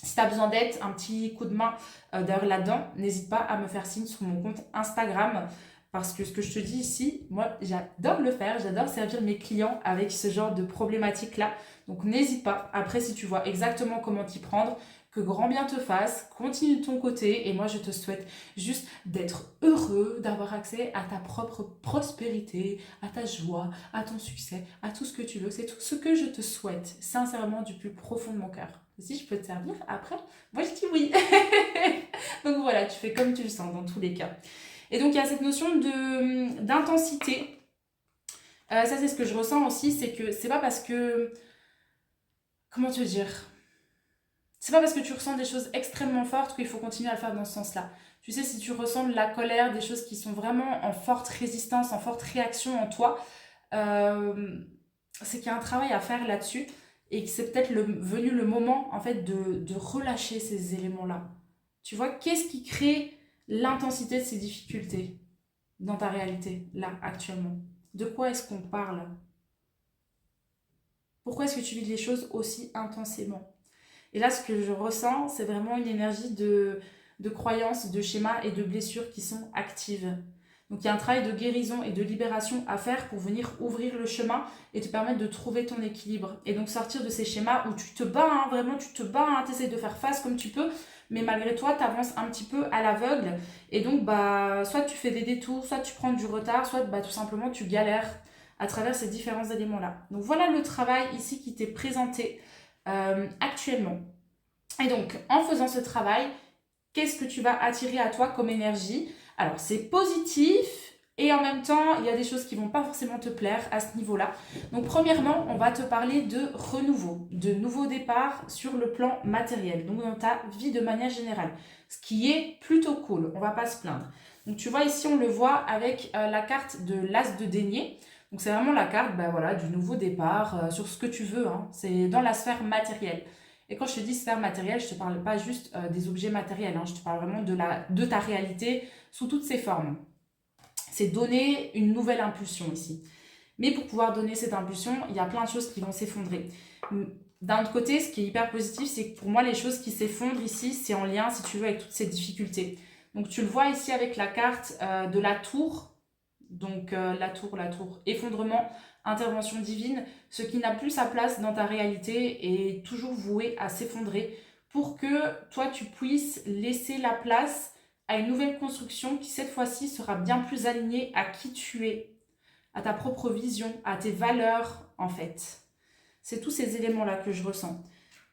Si tu as besoin d'aide, un petit coup de main d'ailleurs là-dedans, n'hésite pas à me faire signe sur mon compte Instagram, parce que ce que je te dis ici, moi j'adore le faire, j'adore servir mes clients avec ce genre de problématiques-là. Donc n'hésite pas, après si tu vois exactement comment t'y prendre, que grand bien te fasse, continue de ton côté et moi je te souhaite juste d'être heureux, d'avoir accès à ta propre prospérité, à ta joie, à ton succès, à tout ce que tu veux. C'est tout ce que je te souhaite, sincèrement du plus profond de mon cœur. Si je peux te servir après, moi je dis oui. Donc voilà, tu fais comme tu le sens dans tous les cas. Et donc il y a cette notion d'intensité. Ça c'est ce que je ressens aussi, c'est que c'est pas parce que... Comment te dire? C'est pas parce que tu ressens des choses extrêmement fortes qu'il faut continuer à le faire dans ce sens-là. Tu sais, si tu ressens de la colère, des choses qui sont vraiment en forte résistance, en forte réaction en toi, euh, c'est qu'il y a un travail à faire là-dessus et que c'est peut-être venu le moment en fait de relâcher ces éléments-là. Tu vois, qu'est-ce qui crée l'intensité de ces difficultés dans ta réalité, là, actuellement? De quoi est-ce qu'on parle? Pourquoi est-ce que tu vis les choses aussi intensément? Et là, ce que je ressens, c'est vraiment une énergie de croyances, de schémas et de blessures qui sont actives. Donc il y a un travail de guérison et de libération à faire pour venir ouvrir le chemin et te permettre de trouver ton équilibre. Et donc sortir de ces schémas où tu te bats, hein, vraiment tu te bats, hein, tu essaies de faire face comme tu peux, mais malgré toi, tu avances un petit peu à l'aveugle. Et donc bah, soit tu fais des détours, soit tu prends du retard, soit bah, tout simplement tu galères à travers ces différents éléments-là. Donc voilà le travail ici qui t'est présenté actuellement. Et donc, en faisant ce travail, qu'est-ce que tu vas attirer à toi comme énergie? Alors, c'est positif et en même temps, il y a des choses qui ne vont pas forcément te plaire à ce niveau-là. Donc, premièrement, on va te parler de renouveau, de nouveau départ sur le plan matériel, donc dans ta vie de manière générale, ce qui est plutôt cool, on ne va pas se plaindre. Donc, tu vois, ici, on le voit avec la carte de l'As de denier. Donc, c'est vraiment la carte voilà, du nouveau départ sur ce que tu veux. Hein. C'est dans la sphère matérielle. Et quand je te dis sphère matérielle, je ne te parle pas juste des objets matériels, hein, je te parle vraiment de ta réalité sous toutes ses formes. C'est donner une nouvelle impulsion ici. Mais pour pouvoir donner cette impulsion, il y a plein de choses qui vont s'effondrer. D'un autre côté, ce qui est hyper positif, c'est que pour moi, les choses qui s'effondrent ici, c'est en lien, si tu veux, avec toutes ces difficultés. Donc tu le vois ici avec la carte de la tour. Donc la tour, effondrement, intervention divine, ce qui n'a plus sa place dans ta réalité est toujours voué à s'effondrer pour que toi tu puisses laisser la place à une nouvelle construction qui cette fois-ci sera bien plus alignée à qui tu es, à ta propre vision, à tes valeurs en fait. C'est tous ces éléments-là que je ressens.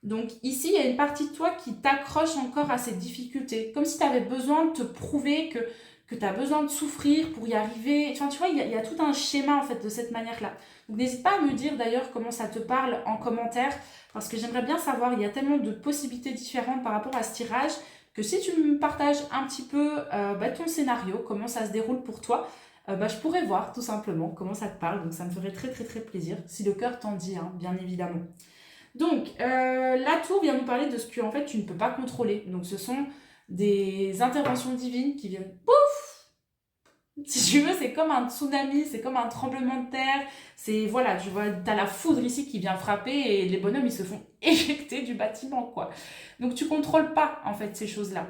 Donc ici, il y a une partie de toi qui t'accroche encore à ces difficultés, comme si tu avais besoin de te prouver que tu as besoin de souffrir pour y arriver. Enfin, tu vois, il y a tout un schéma en fait de cette manière-là. Donc n'hésite pas à me dire d'ailleurs comment ça te parle en commentaire, parce que j'aimerais bien savoir, il y a tellement de possibilités différentes par rapport à ce tirage, que si tu me partages un petit peu ton scénario, comment ça se déroule pour toi, je pourrais voir tout simplement comment ça te parle. Donc ça me ferait très très très plaisir, si le cœur t'en dit, hein, bien évidemment. Donc, la tour vient nous parler de ce que en fait tu ne peux pas contrôler. Donc, ce sont des interventions divines qui viennent pouf. Si tu veux, c'est comme un tsunami, c'est comme un tremblement de terre. C'est voilà, tu vois, t'as la foudre ici qui vient frapper et les bonhommes ils se font éjecter du bâtiment quoi. Donc, tu contrôles pas en fait ces choses-là.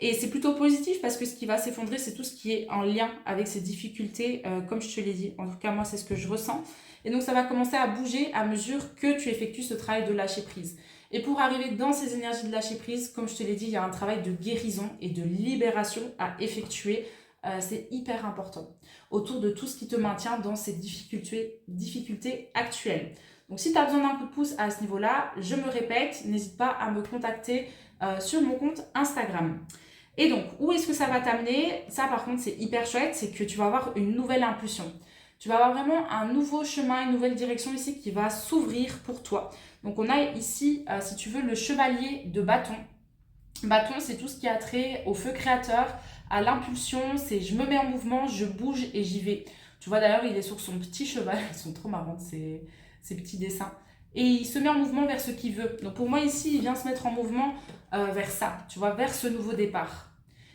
Et c'est plutôt positif parce que ce qui va s'effondrer, c'est tout ce qui est en lien avec ces difficultés, comme je te l'ai dit. En tout cas, moi, c'est ce que je ressens. Et donc, ça va commencer à bouger à mesure que tu effectues ce travail de lâcher prise. Et pour arriver dans ces énergies de lâcher prise, comme je te l'ai dit, il y a un travail de guérison et de libération à effectuer. C'est hyper important. Autour de tout ce qui te maintient dans ces difficultés actuelles. Donc, si tu as besoin d'un coup de pouce à ce niveau-là, je me répète, n'hésite pas à me contacter sur mon compte Instagram. Et donc, où est-ce que ça va t'amener? Ça, par contre, c'est hyper chouette, c'est que tu vas avoir une nouvelle impulsion. Tu vas avoir vraiment un nouveau chemin, une nouvelle direction ici qui va s'ouvrir pour toi. Donc, on a ici, si tu veux, le chevalier de bâton. Bâton, c'est tout ce qui a trait au feu créateur, à l'impulsion, c'est je me mets en mouvement, je bouge et j'y vais. Tu vois, d'ailleurs, il est sur son petit cheval, ils sont trop marrants, ces petits dessins. Et il se met en mouvement vers ce qu'il veut. Donc, pour moi, ici, il vient se mettre en mouvement vers ça, tu vois, vers ce nouveau départ.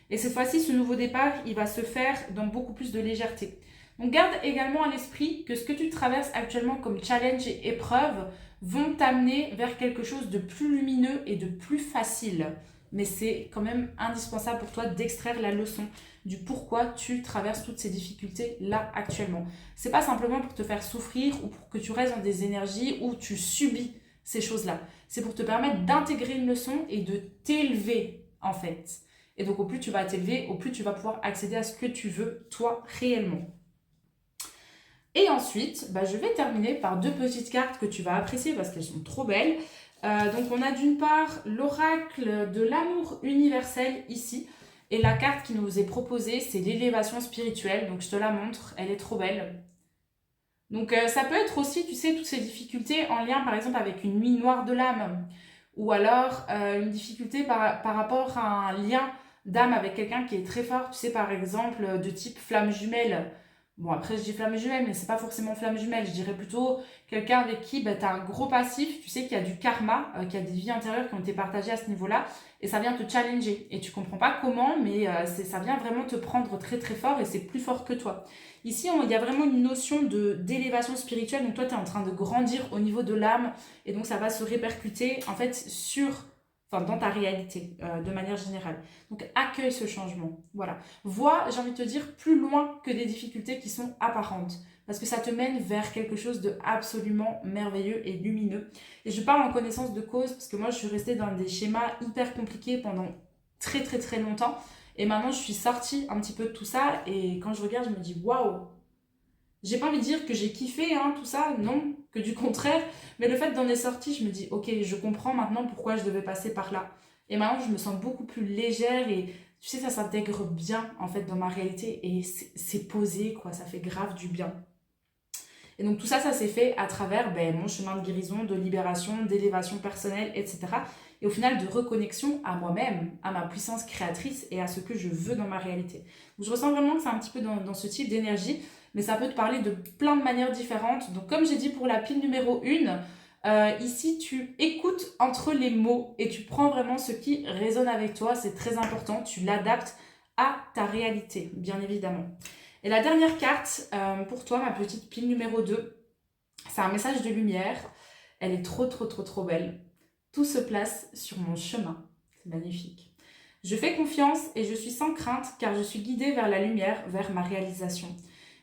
Et cette fois-ci, ce nouveau départ, il va se faire dans beaucoup plus de légèreté. Donc garde également à l'esprit que ce que tu traverses actuellement comme challenge et épreuve vont t'amener vers quelque chose de plus lumineux et de plus facile. Mais c'est quand même indispensable pour toi d'extraire la leçon du pourquoi tu traverses toutes ces difficultés là actuellement. C'est pas simplement pour te faire souffrir ou pour que tu restes dans des énergies où tu subis ces choses-là. C'est pour te permettre d'intégrer une leçon et de t'élever, en fait. Et donc, au plus tu vas t'élever, au plus tu vas pouvoir accéder à ce que tu veux, toi, réellement. Et ensuite, je vais terminer par 2 petites cartes que tu vas apprécier parce qu'elles sont trop belles. Donc, on a d'une part l'oracle de l'amour universel ici. Et la carte qui nous est proposée, c'est l'élévation spirituelle. Donc, je te la montre, elle est trop belle. Donc, ça peut être aussi, tu sais, toutes ces difficultés en lien, par exemple, avec une nuit noire de l'âme. Ou alors, une difficulté par rapport à un lien d'âme avec quelqu'un qui est très fort. Tu sais, par exemple, de type flamme jumelle. Bon, après, je dis flamme jumelle, mais c'est pas forcément flamme jumelle. Je dirais plutôt quelqu'un avec qui tu as un gros passif. Tu sais qu'il y a du karma, qu'il y a des vies antérieures qui ont été partagées à ce niveau-là. Et ça vient te challenger. Et tu comprends pas comment, mais ça vient vraiment te prendre très très fort et c'est plus fort que toi. Ici, il y a vraiment une notion d'élévation spirituelle. Donc toi, tu es en train de grandir au niveau de l'âme. Et donc, ça va se répercuter en fait dans ta réalité, de manière générale. Donc, accueille ce changement. Voilà. Vois, j'ai envie de te dire, plus loin que des difficultés qui sont apparentes. Parce que ça te mène vers quelque chose de absolument merveilleux et lumineux. Et je parle en connaissance de cause, parce que moi, je suis restée dans des schémas hyper compliqués pendant très, très, très longtemps. Et maintenant, je suis sortie un petit peu de tout ça. Et quand je regarde, je me dis, waouh! J'ai pas envie de dire que j'ai kiffé tout ça, non, que du contraire. Mais le fait d'en être sortie, je me dis, ok, je comprends maintenant pourquoi je devais passer par là. Et maintenant, je me sens beaucoup plus légère et tu sais, ça s'intègre bien en fait dans ma réalité et c'est posé, quoi, ça fait grave du bien. Et donc tout ça, ça s'est fait à travers mon chemin de guérison, de libération, d'élévation personnelle, etc. Et au final, de reconnexion à moi-même, à ma puissance créatrice et à ce que je veux dans ma réalité. Donc je ressens vraiment que c'est un petit peu dans ce type d'énergie, mais ça peut te parler de plein de manières différentes. Donc comme j'ai dit pour la pile numéro 1, ici tu écoutes entre les mots et tu prends vraiment ce qui résonne avec toi, c'est très important, tu l'adaptes à ta réalité, bien évidemment. Et la dernière carte, pour toi, ma petite pile numéro 2, c'est un message de lumière. Elle est trop, trop, trop, trop belle. Tout se place sur mon chemin. C'est magnifique. Je fais confiance et je suis sans crainte car je suis guidée vers la lumière, vers ma réalisation.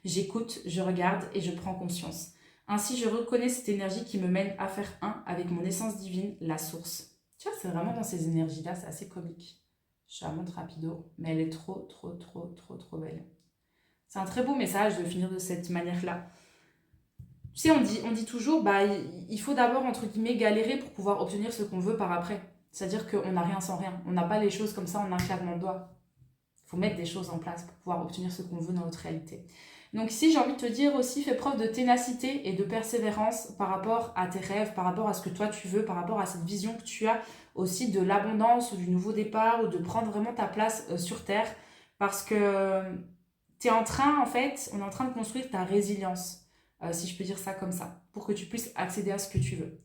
J'écoute, je regarde et je prends conscience. Ainsi, je reconnais cette énergie qui me mène à faire un avec mon essence divine, la source. Tu vois, c'est vraiment dans ces énergies-là, c'est assez comique. Je la montre rapido, mais elle est trop, trop, trop, trop, trop belle. C'est un très beau message de finir de cette manière-là. Tu sais, on dit toujours, il faut d'abord, entre guillemets, galérer pour pouvoir obtenir ce qu'on veut par après. C'est-à-dire qu'on n'a rien sans rien. On n'a pas les choses comme ça en un claquement de doigts. Il faut mettre des choses en place pour pouvoir obtenir ce qu'on veut dans notre réalité. Donc ici, j'ai envie de te dire aussi, fais preuve de ténacité et de persévérance par rapport à tes rêves, par rapport à ce que toi tu veux, par rapport à cette vision que tu as aussi de l'abondance ou du nouveau départ ou de prendre vraiment ta place sur Terre. Parce que on est en train de construire ta résilience, si je peux dire ça comme ça, pour que tu puisses accéder à ce que tu veux.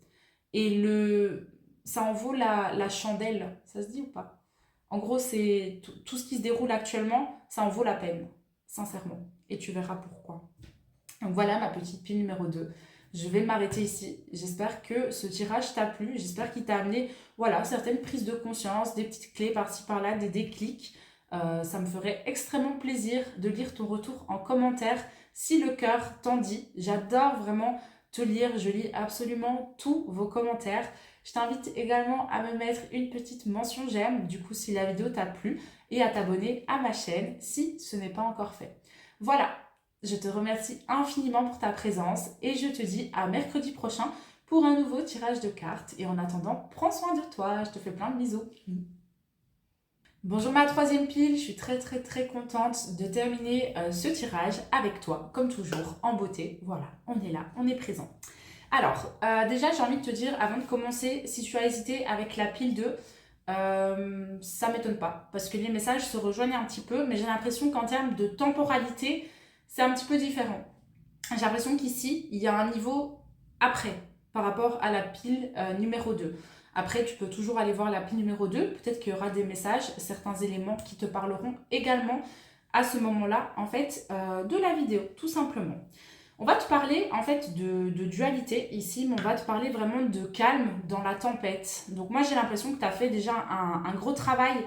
Et ça en vaut la chandelle, ça se dit ou pas? En gros, c'est tout ce qui se déroule actuellement, ça en vaut la peine, sincèrement. Et tu verras pourquoi. Donc voilà ma petite pile numéro 2. Je vais m'arrêter ici. J'espère que ce tirage t'a plu. J'espère qu'il t'a amené certaines prises de conscience, des petites clés par-ci par-là, des déclics. Ça me ferait extrêmement plaisir de lire ton retour en commentaire si le cœur t'en dit. J'adore vraiment te lire, je lis absolument tous vos commentaires. Je t'invite également à me mettre une petite mention j'aime, du coup si la vidéo t'a plu, et à t'abonner à ma chaîne si ce n'est pas encore fait. Voilà, je te remercie infiniment pour ta présence et je te dis à mercredi prochain pour un nouveau tirage de cartes. Et en attendant, prends soin de toi, je te fais plein de bisous. Bonjour ma troisième pile, je suis très très très contente de terminer ce tirage avec toi, comme toujours, en beauté. Voilà, on est là, on est présent. Alors, déjà j'ai envie de te dire, avant de commencer, si tu as hésité avec la pile 2, ça m'étonne pas, parce que les messages se rejoignent un petit peu, mais j'ai l'impression qu'en termes de temporalité, c'est un petit peu différent. J'ai l'impression qu'ici, il y a un niveau après, par rapport à la pile numéro 2. Après, tu peux toujours aller voir la pile numéro 2. Peut-être qu'il y aura des messages, certains éléments qui te parleront également à ce moment-là, en fait, de la vidéo, tout simplement. On va te parler, en fait, de dualité ici, mais on va te parler vraiment de calme dans la tempête. Donc moi, j'ai l'impression que tu as fait déjà un gros travail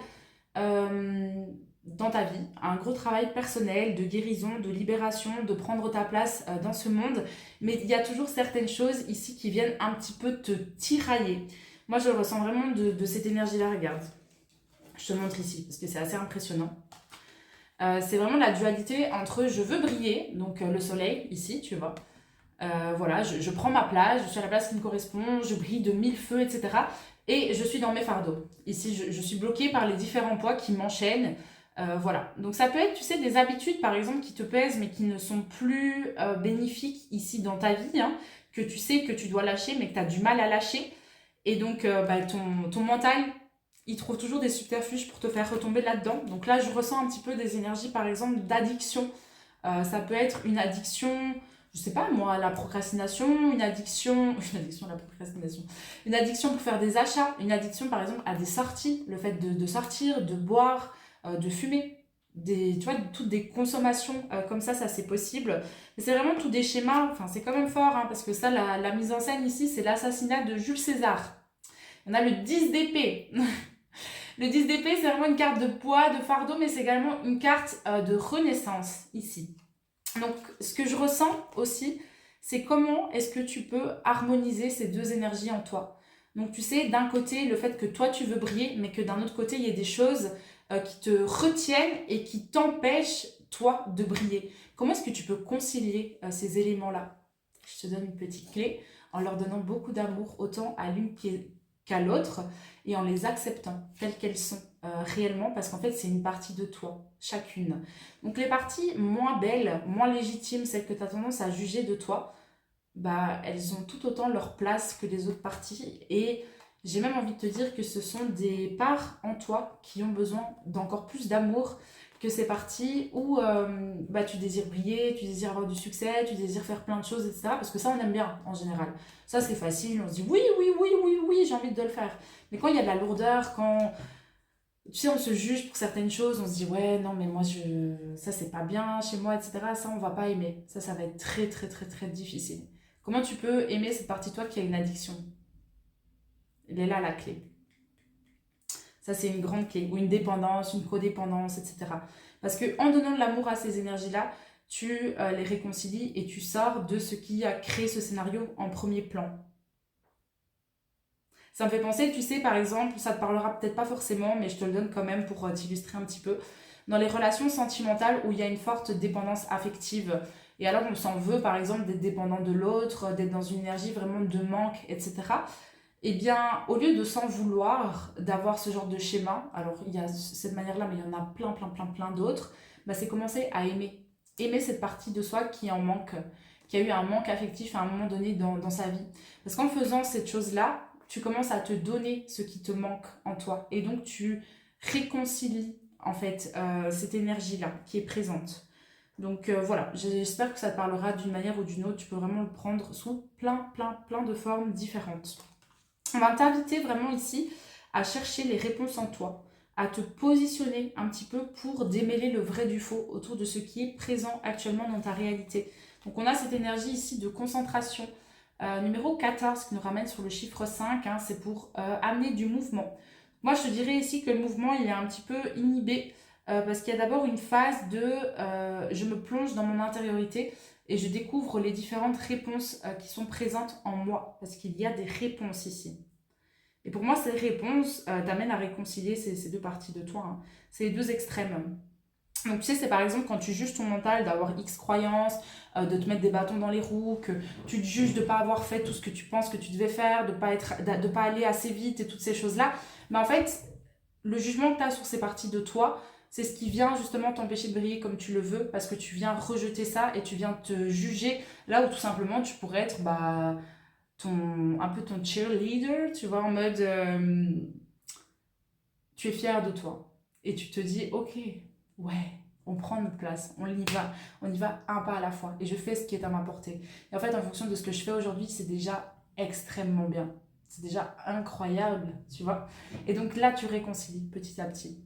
dans ta vie, un gros travail personnel de guérison, de libération, de prendre ta place dans ce monde, mais il y a toujours certaines choses ici qui viennent un petit peu te tirailler. Moi, je le ressens vraiment de cette énergie-là, regarde. Je te montre ici, parce que c'est assez impressionnant. C'est vraiment la dualité entre je veux briller, donc le soleil, ici, tu vois. Voilà, je prends ma place, je suis à la place qui me correspond, je brille de mille feux, etc. Et je suis dans mes fardeaux. Ici, je suis bloquée par les différents poids qui m'enchaînent. Voilà. Donc ça peut être, tu sais, des habitudes, par exemple, qui te pèsent, mais qui ne sont plus bénéfiques ici dans ta vie, hein, que tu sais que tu dois lâcher, mais que tu as du mal à lâcher. Et donc, ton mental, il trouve toujours des subterfuges pour te faire retomber là-dedans. Donc là, je ressens un petit peu des énergies, par exemple, d'addiction. Ça peut être une addiction, je sais pas moi, à la procrastination, une addiction à la procrastination, une addiction pour faire des achats, une addiction, par exemple, à des sorties, le fait de sortir, de boire, de fumer. Tu vois, toutes des consommations comme ça c'est possible. Mais c'est vraiment tous des schémas, enfin c'est quand même fort, hein, parce que ça, la mise en scène ici, c'est l'assassinat de Jules César. On a le 10 d'épée. Le 10 d'épée, c'est vraiment une carte de poids, de fardeau, mais c'est également une carte de renaissance ici. Donc, ce que je ressens aussi, c'est comment est-ce que tu peux harmoniser ces deux énergies en toi. Donc, tu sais, d'un côté, le fait que toi, tu veux briller, mais que d'un autre côté, il y a des choses qui te retiennent et qui t'empêchent, toi, de briller. Comment est-ce que tu peux concilier ces éléments-là? Je te donne une petite clé en leur donnant beaucoup d'amour, autant à l'une qu'à l'autre, et en les acceptant telles qu'elles sont réellement, parce qu'en fait, c'est une partie de toi, chacune. Donc les parties moins belles, moins légitimes, celles que tu as tendance à juger de toi, bah, elles ont tout autant leur place que les autres parties. Et j'ai même envie de te dire que ce sont des parts en toi qui ont besoin d'encore plus d'amour que ces parties où tu désires briller, tu désires avoir du succès, tu désires faire plein de choses, etc. Parce que ça, on aime bien en général. Ça, c'est facile, on se dit oui, oui, oui, oui, oui, j'ai envie de le faire. Mais quand il y a de la lourdeur, quand tu sais, on se juge pour certaines choses, on se dit ouais, non, mais moi, ça, c'est pas bien chez moi, etc. Ça, on va pas aimer. Ça va être très, très, très, très difficile. Comment tu peux aimer cette partie de toi qui a une addiction? Elle est là, la clé. Ça, c'est une grande clé. Ou une dépendance, une codépendance, etc. Parce que en donnant de l'amour à ces énergies-là, tu les réconcilies et tu sors de ce qui a créé ce scénario en premier plan. Ça me fait penser, tu sais, par exemple, ça te parlera peut-être pas forcément, mais je te le donne quand même pour t'illustrer un petit peu. Dans les relations sentimentales où il y a une forte dépendance affective, et alors on s'en veut, par exemple, d'être dépendant de l'autre, d'être dans une énergie vraiment de manque, etc. Eh bien, au lieu de s'en vouloir d'avoir ce genre de schéma, alors il y a cette manière-là, mais il y en a plein, plein, plein, plein d'autres, bah, c'est commencer à aimer. Aimer cette partie de soi qui en manque, qui a eu un manque affectif à un moment donné dans sa vie. Parce qu'en faisant cette chose-là, tu commences à te donner ce qui te manque en toi. Et donc, tu réconcilies, en fait, cette énergie-là qui est présente. Donc voilà, j'espère que ça te parlera d'une manière ou d'une autre. Tu peux vraiment le prendre sous plein, plein, plein de formes différentes. On va t'inviter vraiment ici à chercher les réponses en toi, à te positionner un petit peu pour démêler le vrai du faux autour de ce qui est présent actuellement dans ta réalité. Donc on a cette énergie ici de concentration. Numéro 14 qui nous ramène sur le chiffre 5, hein, c'est pour amener du mouvement. Moi je te dirais ici que le mouvement il est un petit peu inhibé parce qu'il y a d'abord une phase de je me plonge dans mon intériorité et je découvre les différentes réponses qui sont présentes en moi, parce qu'il y a des réponses ici. Et pour moi, ces réponses t'amènent à réconcilier ces deux parties de toi. Hein. C'est les deux extrêmes. Donc tu sais, c'est par exemple quand tu juges ton mental d'avoir X croyances, de te mettre des bâtons dans les roues, que tu te juges de ne pas avoir fait tout ce que tu penses que tu devais faire, de ne pas aller assez vite et toutes ces choses-là. Mais en fait, le jugement que tu as sur ces parties de toi, c'est ce qui vient justement t'empêcher de briller comme tu le veux, parce que tu viens rejeter ça et tu viens te juger là où tout simplement tu pourrais être un peu ton cheerleader, tu vois, en mode tu es fier de toi et tu te dis ok, ouais, on prend notre place, on y va un pas à la fois et je fais ce qui est à ma portée. Et en fait, en fonction de ce que je fais aujourd'hui, c'est déjà extrêmement bien. C'est déjà incroyable, tu vois. Et donc là, tu réconcilies petit à petit.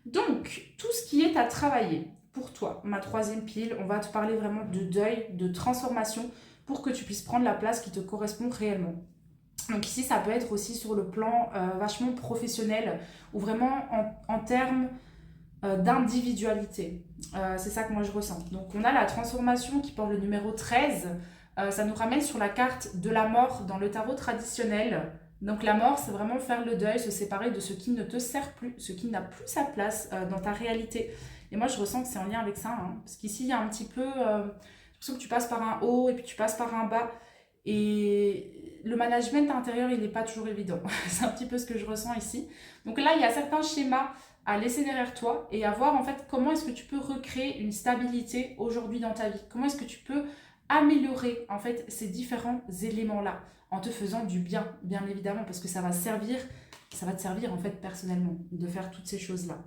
Donc, tout ce qui est à travailler pour toi, ma troisième pile, on va te parler vraiment de deuil, de transformation pour que tu puisses prendre la place qui te correspond réellement. Donc ici, ça peut être aussi sur le plan vachement professionnel ou vraiment en termes d'individualité. C'est ça que moi je ressens. Donc on a la transformation qui porte le numéro 13. Ça nous ramène sur la carte de la mort dans le tarot traditionnel. Donc la mort, c'est vraiment faire le deuil, se séparer de ce qui ne te sert plus, ce qui n'a plus sa place dans ta réalité. Et moi je ressens que c'est en lien avec ça, hein, parce qu'ici il y a un petit peu... j'ai l'impression que tu passes par un haut et puis tu passes par un bas. Et le management intérieur, il n'est pas toujours évident. C'est un petit peu ce que je ressens ici. Donc là, il y a certains schémas à laisser derrière toi et à voir en fait comment est-ce que tu peux recréer une stabilité aujourd'hui dans ta vie. Comment est-ce que tu peux améliorer en fait ces différents éléments-là en te faisant du bien, bien évidemment, parce que ça va te servir en fait personnellement de faire toutes ces choses-là.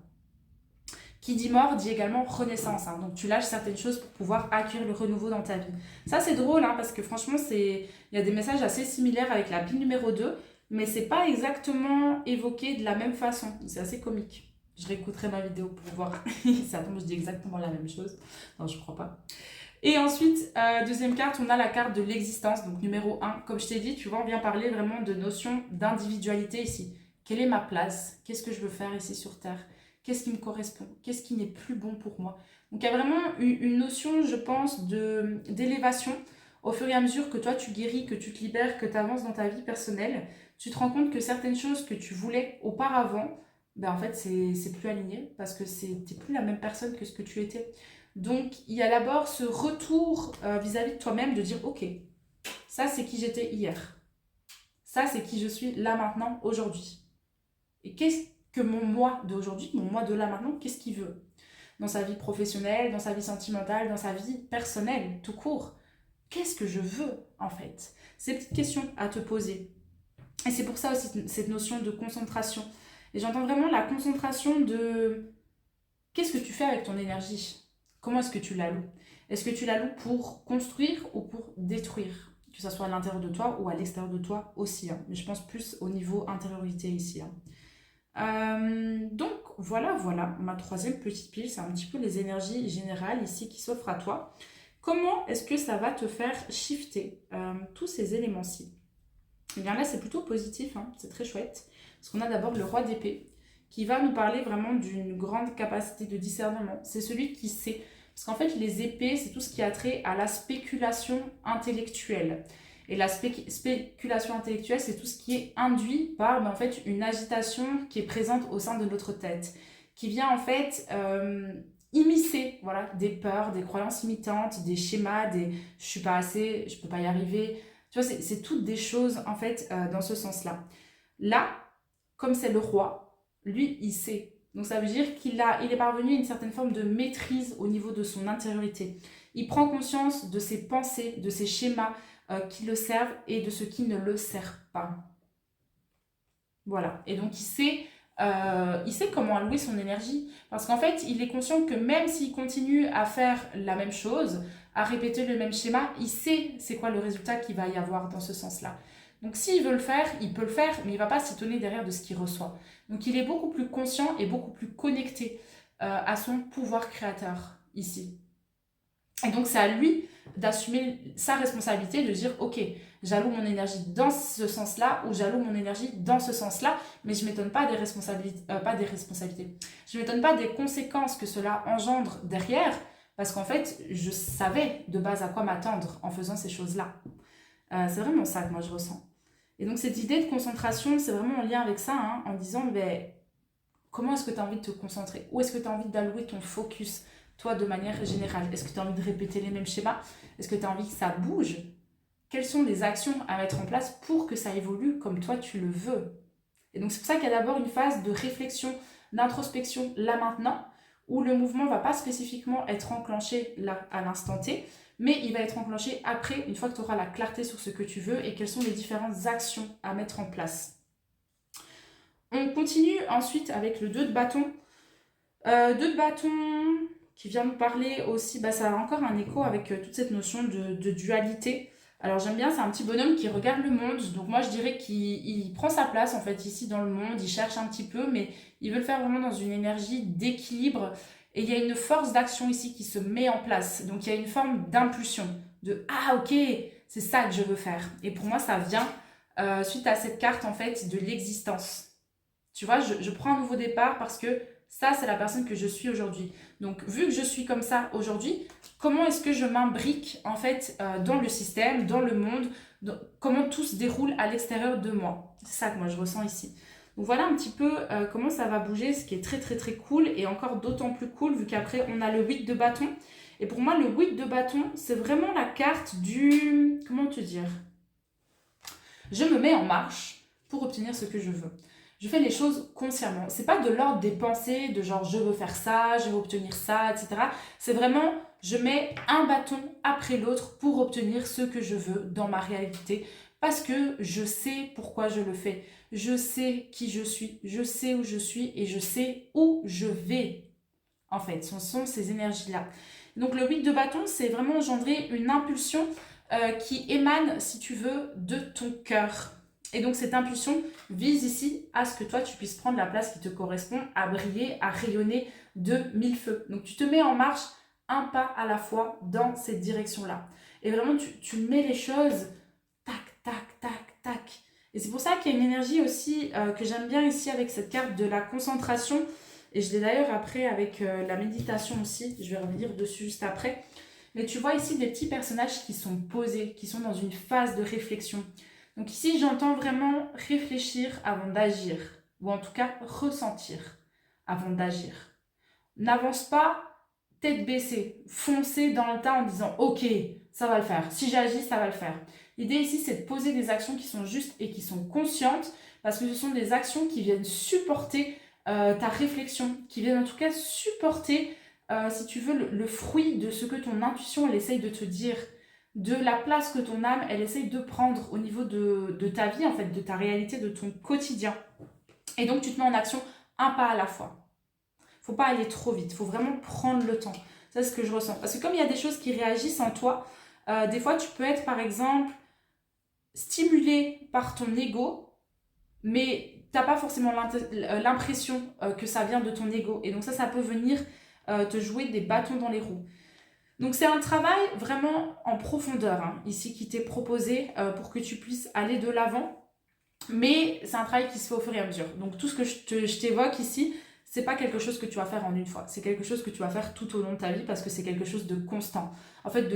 Qui dit mort dit également renaissance, hein. Donc tu lâches certaines choses pour pouvoir accueillir le renouveau dans ta vie. Ça c'est drôle, hein, parce que franchement il y a des messages assez similaires avec la pile numéro 2, mais c'est pas exactement évoqué de la même façon. C'est assez comique. Je réécouterai ma vidéo pour voir si ça tombe, je dis exactement la même chose. Non, je crois pas. Et ensuite, deuxième carte, on a la carte de l'existence, donc numéro 1. Comme je t'ai dit, tu vois, on vient parler vraiment de notion d'individualité ici. Quelle est ma place? Qu'est-ce que je veux faire ici sur Terre? Qu'est-ce qui me correspond? Qu'est-ce qui n'est plus bon pour moi? Donc il y a vraiment une notion, je pense, d'élévation. Au fur et à mesure que toi tu guéris, que tu te libères, que tu avances dans ta vie personnelle, tu te rends compte que certaines choses que tu voulais auparavant, ben en fait c'est plus aligné parce que t'es plus la même personne que ce que tu étais. Donc il y a d'abord ce retour vis-à-vis de toi-même de dire ok, ça c'est qui j'étais hier. Ça c'est qui je suis là maintenant, aujourd'hui. Et qu'est-ce que mon moi d'aujourd'hui, mon moi de là maintenant, qu'est-ce qu'il veut dans sa vie professionnelle, dans sa vie sentimentale, dans sa vie personnelle, tout court. Qu'est-ce que je veux en fait? Ces petites questions à te poser. Et c'est pour ça aussi cette notion de concentration. Et j'entends vraiment la concentration de qu'est-ce que tu fais avec ton énergie? Comment est-ce que tu l'alloues? Est-ce que tu l'alloues pour construire ou pour détruire? Que ce soit à l'intérieur de toi ou à l'extérieur de toi aussi, hein. Mais je pense plus au niveau intériorité ici, hein. Donc voilà, ma troisième petite pile, c'est un petit peu les énergies générales ici qui s'offrent à toi. Comment est-ce que ça va te faire shifter tous ces éléments-ci? Et bien là, c'est plutôt positif, hein, c'est très chouette. Parce qu'on a d'abord le roi d'épée qui va nous parler vraiment d'une grande capacité de discernement. C'est celui qui sait. Parce qu'en fait, les épées, c'est tout ce qui a trait à la spéculation intellectuelle. Et la spéculation intellectuelle, c'est tout ce qui est induit par en fait, une agitation qui est présente au sein de notre tête, qui vient en fait immiscer voilà, des peurs, des croyances imitantes, des schémas, des je suis pas assez, je peux pas y arriver. Tu vois, c'est toutes des choses en fait dans ce sens-là. Là, comme c'est le roi, lui, il sait. Donc ça veut dire il est parvenu à une certaine forme de maîtrise au niveau de son intériorité. Il prend conscience de ses pensées, de ses schémas qui le servent et de ce qui ne le sert pas. Voilà. Et donc il sait comment allouer son énergie. Parce qu'en fait, il est conscient que même s'il continue à faire la même chose, à répéter le même schéma, il sait c'est quoi le résultat qu'il va y avoir dans ce sens-là. Donc s'il veut le faire, il peut le faire, mais il ne va pas s'étonner derrière de ce qu'il reçoit. Donc il est beaucoup plus conscient et beaucoup plus connecté à son pouvoir créateur ici. Et donc c'est à lui d'assumer sa responsabilité, de dire ok, j'alloue mon énergie dans ce sens-là ou j'alloue mon énergie dans ce sens-là, mais je ne m'étonne pas des responsabilités, je ne m'étonne pas des conséquences que cela engendre derrière, parce qu'en fait, je savais de base à quoi m'attendre en faisant ces choses-là. C'est vraiment ça que moi je ressens. Et donc cette idée de concentration, c'est vraiment en lien avec ça, hein, en disant mais, comment est-ce que tu as envie de te concentrer? Où est-ce que tu as envie d'allouer ton focus, toi, de manière générale? Est-ce que tu as envie de répéter les mêmes schémas? Est-ce que tu as envie que ça bouge? Quelles sont les actions à mettre en place pour que ça évolue comme toi tu le veux? Et donc c'est pour ça qu'il y a d'abord une phase de réflexion, d'introspection là maintenant, où le mouvement ne va pas spécifiquement être enclenché là à l'instant T, mais il va être enclenché après, une fois que tu auras la clarté sur ce que tu veux et quelles sont les différentes actions à mettre en place. On continue ensuite avec le 2 de bâton. 2 de bâton qui vient nous parler aussi, ça a encore un écho avec toute cette notion de dualité. Alors j'aime bien, c'est un petit bonhomme qui regarde le monde, donc moi je dirais qu'il prend sa place en fait ici dans le monde, il cherche un petit peu, mais il veut le faire vraiment dans une énergie d'équilibre, et il y a une force d'action ici qui se met en place, donc il y a une forme d'impulsion, de ah ok, c'est ça que je veux faire, et pour moi ça vient suite à cette carte en fait de l'existence. Tu vois, je prends un nouveau départ parce que Ça, c'est la personne que je suis aujourd'hui. Donc, vu que je suis comme ça aujourd'hui, comment est-ce que je m'imbrique en fait dans le système, dans le monde, comment tout se déroule à l'extérieur de moi. C'est ça que moi je ressens ici. Donc voilà un petit peu comment ça va bouger, ce qui est très très très cool et encore d'autant plus cool vu qu'après on a le 8 de bâton. Et pour moi le 8 de bâton c'est vraiment la carte du... Comment te dire? Je me mets en marche pour obtenir ce que je veux. Je fais les choses consciemment. C'est pas de l'ordre des pensées, de genre je veux faire ça, je veux obtenir ça, etc. C'est vraiment je mets un bâton après l'autre pour obtenir ce que je veux dans ma réalité parce que je sais pourquoi je le fais. Je sais qui je suis, je sais où je suis et je sais où je vais. En fait, ce sont ces énergies-là. Donc le 8 de bâton, c'est vraiment engendrer une impulsion qui émane, si tu veux, de ton cœur. Et donc cette impulsion vise ici à ce que toi, tu puisses prendre la place qui te correspond, à briller, à rayonner de mille feux. Donc tu te mets en marche un pas à la fois dans cette direction-là. Et vraiment, tu mets les choses tac, tac, tac, tac. Et c'est pour ça qu'il y a une énergie aussi que j'aime bien ici avec cette carte de la concentration. Et je l'ai d'ailleurs après avec la méditation aussi. Je vais revenir dessus juste après. Mais tu vois ici des petits personnages qui sont posés, qui sont dans une phase de réflexion. Donc ici, j'entends vraiment réfléchir avant d'agir. Ou en tout cas, ressentir avant d'agir. N'avance pas tête baissée, foncer dans le tas en disant « Ok, ça va le faire. Si j'agis, ça va le faire. » L'idée ici, c'est de poser des actions qui sont justes et qui sont conscientes parce que ce sont des actions qui viennent supporter ta réflexion, qui viennent en tout cas supporter, si tu veux, le fruit de ce que ton intuition, elle essaye de te dire, de la place que ton âme, elle essaye de prendre au niveau de ta vie, en fait, de ta réalité, de ton quotidien. Et donc, tu te mets en action un pas à la fois. Faut pas aller trop vite, faut vraiment prendre le temps. Ça, c'est ce que je ressens. Parce que comme il y a des choses qui réagissent en toi, des fois, tu peux être, par exemple, stimulé par ton ego, mais t'as pas forcément l'impression que ça vient de ton ego. Et donc ça peut venir te jouer des bâtons dans les roues. Donc c'est un travail vraiment en profondeur, hein, ici, qui t'est proposé pour que tu puisses aller de l'avant. Mais c'est un travail qui se fait au fur et à mesure. Donc tout ce que je t'évoque ici, c'est pas quelque chose que tu vas faire en une fois. C'est quelque chose que tu vas faire tout au long de ta vie parce que c'est quelque chose de constant. En fait,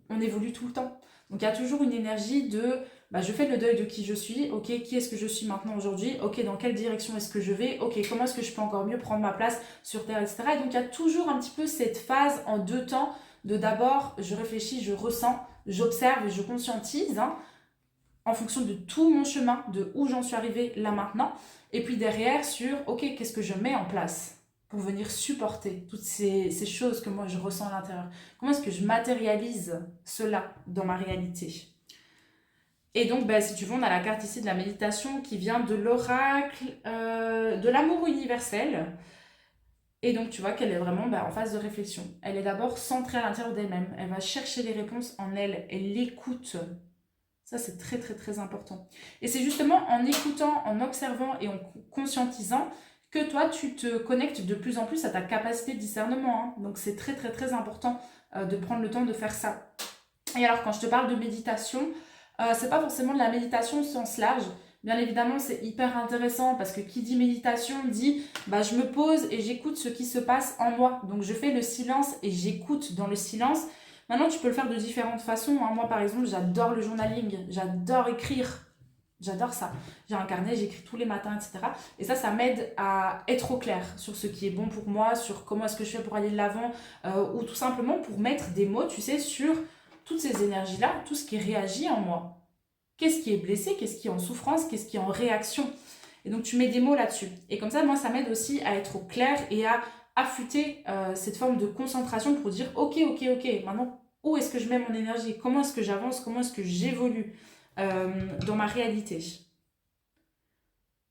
on évolue tout le temps. Donc il y a toujours une énergie de je fais le deuil de qui je suis, ok, qui est-ce que je suis maintenant aujourd'hui, ok, dans quelle direction est-ce que je vais, ok, comment est-ce que je peux encore mieux prendre ma place sur Terre, etc. Et donc il y a toujours un petit peu cette phase en deux temps de d'abord je réfléchis, je ressens, j'observe et je conscientise en fonction de tout mon chemin, de où j'en suis arrivée là maintenant, et puis derrière sur ok, qu'est-ce que je mets en place pour venir supporter toutes ces choses que moi je ressens à l'intérieur. Comment est-ce que je matérialise cela dans ma réalité? Et donc, si tu veux, on a la carte ici de la méditation qui vient de l'oracle de l'amour universel. Et donc, tu vois qu'elle est vraiment en phase de réflexion. Elle est d'abord centrée à l'intérieur d'elle-même. Elle va chercher les réponses en elle. Elle l'écoute. Ça, c'est très, très, très important. Et c'est justement en écoutant, en observant et en conscientisant que toi, tu te connectes de plus en plus à ta capacité de discernement. Hein. Donc, c'est très, très, très important de prendre le temps de faire ça. Et alors, quand je te parle de méditation, c'est pas forcément de la méditation au sens large. Bien évidemment, c'est hyper intéressant parce que qui dit méditation dit je me pose et j'écoute ce qui se passe en moi. Donc, je fais le silence et j'écoute dans le silence. Maintenant, tu peux le faire de différentes façons. Hein. Moi, par exemple, j'adore le journaling. J'adore écrire. J'adore ça. J'ai un carnet, j'écris tous les matins, etc. Et ça m'aide à être au clair sur ce qui est bon pour moi, sur comment est-ce que je fais pour aller de l'avant, ou tout simplement pour mettre des mots, tu sais, sur toutes ces énergies-là, tout ce qui réagit en moi. Qu'est-ce qui est blessé, qu'est-ce qui est en souffrance, qu'est-ce qui est en réaction. Et donc, tu mets des mots là-dessus. Et comme ça, moi, ça m'aide aussi à être au clair et à affûter cette forme de concentration pour dire ok, maintenant, où est-ce que je mets mon énergie? Comment est-ce que j'avance? Comment est-ce que j'évolue dans ma réalité?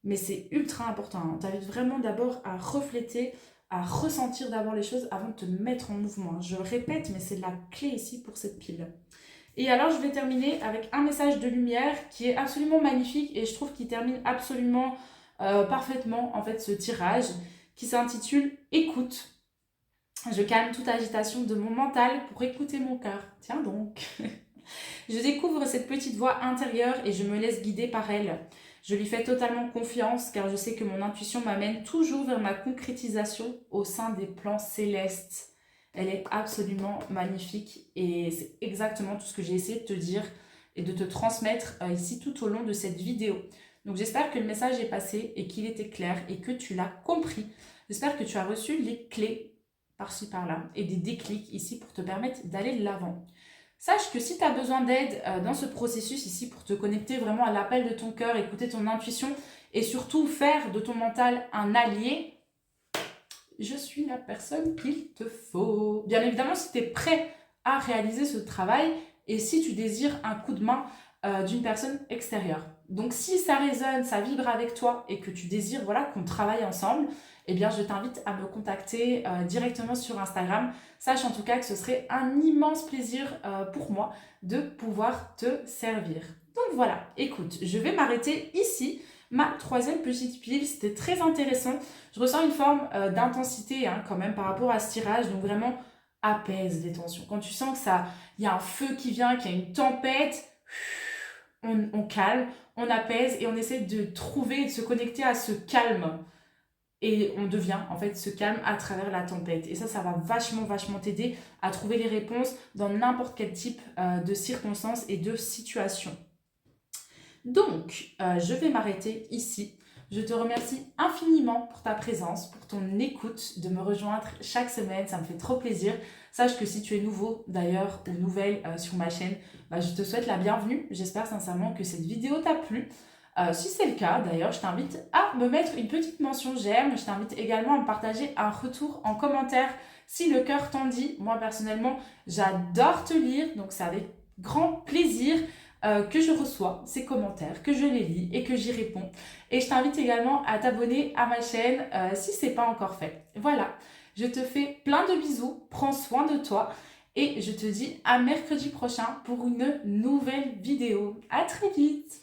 Mais c'est ultra important. Hein. T'invites vraiment d'abord à refléter, à ressentir d'abord les choses avant de te mettre en mouvement. Je le répète, mais c'est la clé ici pour cette pile. Et alors, je vais terminer avec un message de lumière qui est absolument magnifique et je trouve qu'il termine absolument parfaitement en fait ce tirage qui s'intitule « Écoute ». Je calme toute agitation de mon mental pour écouter mon cœur. Tiens donc. Je découvre cette petite voix intérieure et je me laisse guider par elle. Je lui fais totalement confiance car je sais que mon intuition m'amène toujours vers ma concrétisation au sein des plans célestes. Elle est absolument magnifique et c'est exactement tout ce que j'ai essayé de te dire et de te transmettre ici tout au long de cette vidéo. Donc j'espère que le message est passé et qu'il était clair et que tu l'as compris. J'espère que tu as reçu les clés par-ci par-là et des déclics ici pour te permettre d'aller de l'avant. Sache que si tu as besoin d'aide dans ce processus ici pour te connecter vraiment à l'appel de ton cœur, écouter ton intuition et surtout faire de ton mental un allié, je suis la personne qu'il te faut. Bien évidemment, si tu es prêt à réaliser ce travail et si tu désires un coup de main d'une personne extérieure. Donc si ça résonne, ça vibre avec toi et que tu désires voilà, qu'on travaille ensemble, eh bien je t'invite à me contacter directement sur Instagram. Sache en tout cas que ce serait un immense plaisir pour moi de pouvoir te servir. Donc voilà, écoute, je vais m'arrêter ici. Ma troisième petite pile, c'était très intéressant. Je ressens une forme d'intensité quand même par rapport à ce tirage, donc vraiment apaise les tensions. Quand tu sens que il y a un feu qui vient, qu'il y a une tempête, on calme, on apaise et on essaie de trouver, de se connecter à ce calme. Et on devient en fait ce calme à travers la tempête. Et ça va vachement t'aider à trouver les réponses dans n'importe quel type de circonstances et de situations. Donc, je vais m'arrêter ici. Je te remercie infiniment pour ta présence, pour ton écoute, de me rejoindre chaque semaine. Ça me fait trop plaisir. Sache que si tu es nouveau d'ailleurs ou nouvelle sur ma chaîne, je te souhaite la bienvenue. J'espère sincèrement que cette vidéo t'a plu. Si c'est le cas, d'ailleurs, je t'invite à me mettre une petite mention j'aime. Je t'invite également à me partager un retour en commentaire si le cœur t'en dit. Moi, personnellement, j'adore te lire, donc c'est avec grand plaisir que je reçois ces commentaires, que je les lis et que j'y réponds. Et je t'invite également à t'abonner à ma chaîne si ce n'est pas encore fait. Voilà, je te fais plein de bisous, prends soin de toi et je te dis à mercredi prochain pour une nouvelle vidéo. À très vite!